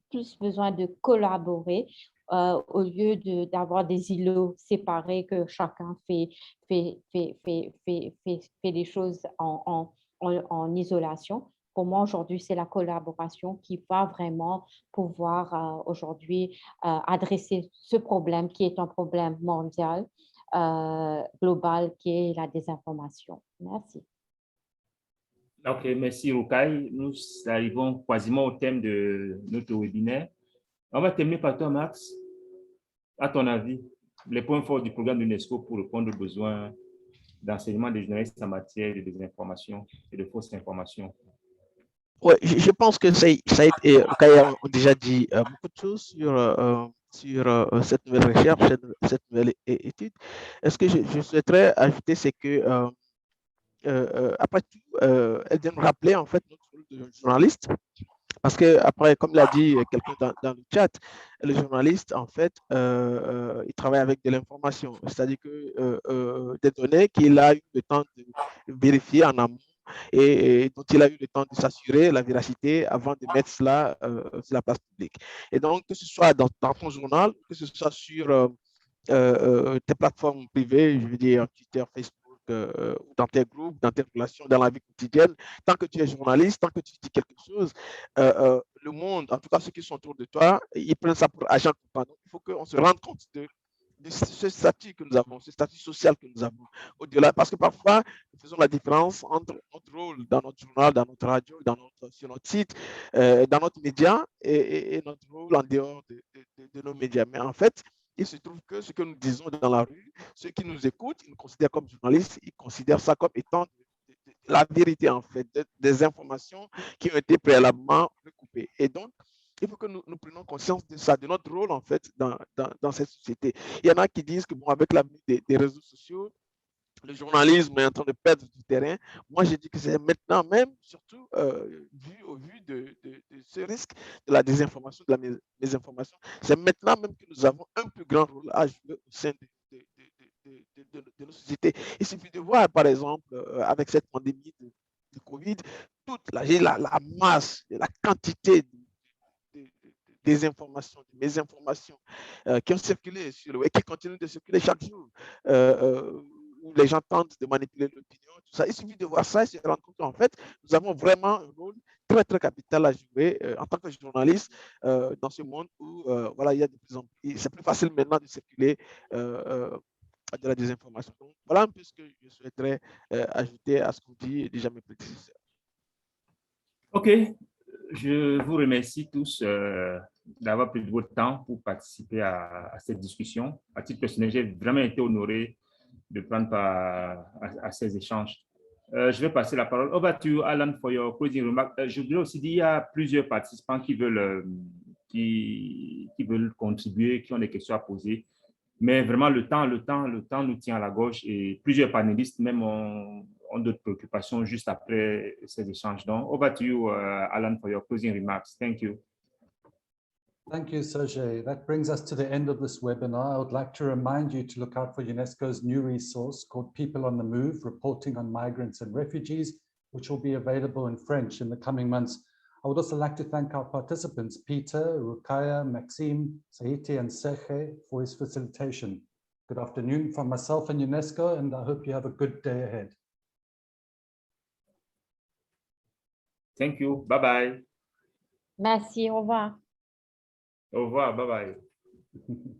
plus besoin de collaborer au lieu d'avoir des îlots séparés que chacun fait les choses en isolation. Pour moi, aujourd'hui, c'est la collaboration qui va vraiment pouvoir aujourd'hui adresser ce problème qui est un problème mondial, global, qui est la désinformation. Merci. Ok, merci Rukai. Nous arrivons quasiment au thème de notre webinaire. On va terminer par toi, Max. À ton avis, les points forts du programme de l'UNESCO pour répondre aux besoins d'enseignement des journalistes en matière de désinformation et de fausses informations. Ouais, je pense que ça a été, Rukai a déjà dit beaucoup de choses sur cette nouvelle recherche, cette nouvelle étude. Est-ce que je souhaiterais ajouter, c'est que après tout, elle vient me rappeler en fait notre rôle de journaliste. Parce que après, comme l'a dit quelqu'un dans le chat, le journaliste, en fait, il travaille avec de l'information, c'est-à-dire que des données qu'il a eu le temps de vérifier en amont et dont il a eu le temps de s'assurer la véracité avant de mettre cela sur la place publique. Et donc, que ce soit dans ton journal, que ce soit sur tes plateformes privées, je veux dire Twitter, Facebook, ou dans tes groupes, dans tes relations, dans la vie quotidienne, tant que tu es journaliste, tant que tu dis quelque chose, le monde, en tout cas ceux qui sont autour de toi, ils prennent ça pour agent comptant. Donc, il faut qu'on se rende compte de ce statut que nous avons, ce statut social que nous avons au-delà, parce que parfois, nous faisons la différence entre notre rôle dans notre journal, dans notre radio, sur notre site, dans notre média et notre rôle en dehors de nos médias. Mais en fait, il se trouve que ce que nous disons dans la rue, ceux qui nous écoutent, ils nous considèrent comme journalistes, ils considèrent ça comme étant la vérité, en fait, des informations qui ont été préalablement recoupées. Et donc, il faut que nous prenions conscience de ça, de notre rôle, en fait, dans cette société. Il y en a qui disent que, bon, avec l'avenue des réseaux sociaux, le journalisme est en train de perdre du terrain. Moi, je dis que c'est maintenant même, surtout au vu de ce risque de la désinformation, de la mésinformation, c'est maintenant même que nous avons un plus grand rôle à jouer au sein de nos sociétés. Il suffit de voir, par exemple, avec cette pandémie de Covid, toute la masse, la quantité des informations, des mésinformations qui ont circulé sur le web, qui continuent de circuler chaque jour. Où les gens tentent de manipuler l'opinion, tout ça. Il suffit de voir ça et se rendre compte qu'en fait, nous avons vraiment un rôle très, très capital à jouer en tant que journaliste dans ce monde où voilà, il y a de plus en plus, c'est plus facile maintenant de circuler de la désinformation. Donc, voilà un peu ce que je souhaiterais ajouter à ce qu'on dit déjà mes prédécesseurs. OK. Je vous remercie tous d'avoir pris de votre temps pour participer à cette discussion. À titre personnel, j'ai vraiment été honoré de prendre part à ces échanges. Je vais passer la parole. Over to you, Alan, for your closing remarks. Je voudrais aussi dire qu'il y a plusieurs participants qui veulent contribuer, qui ont des questions à poser. Mais vraiment, le temps nous tient à la gorge et plusieurs panélistes même ont d'autres préoccupations juste après ces échanges. Donc, over to you, Alan, for your closing remarks. Thank you. Thank you, Sergey. That brings us to the end of this webinar. I would like to remind you to look out for UNESCO's new resource called People on the Move, Reporting on Migrants and Refugees, which will be available in French in the coming months. I would also like to thank our participants, Peter, Rukaya, Maxime, Saiti, and Sergey for his facilitation. Good afternoon from myself and UNESCO, and I hope you have a good day ahead. Thank you. Bye-bye. Merci, au revoir. Au revoir. Bye-bye.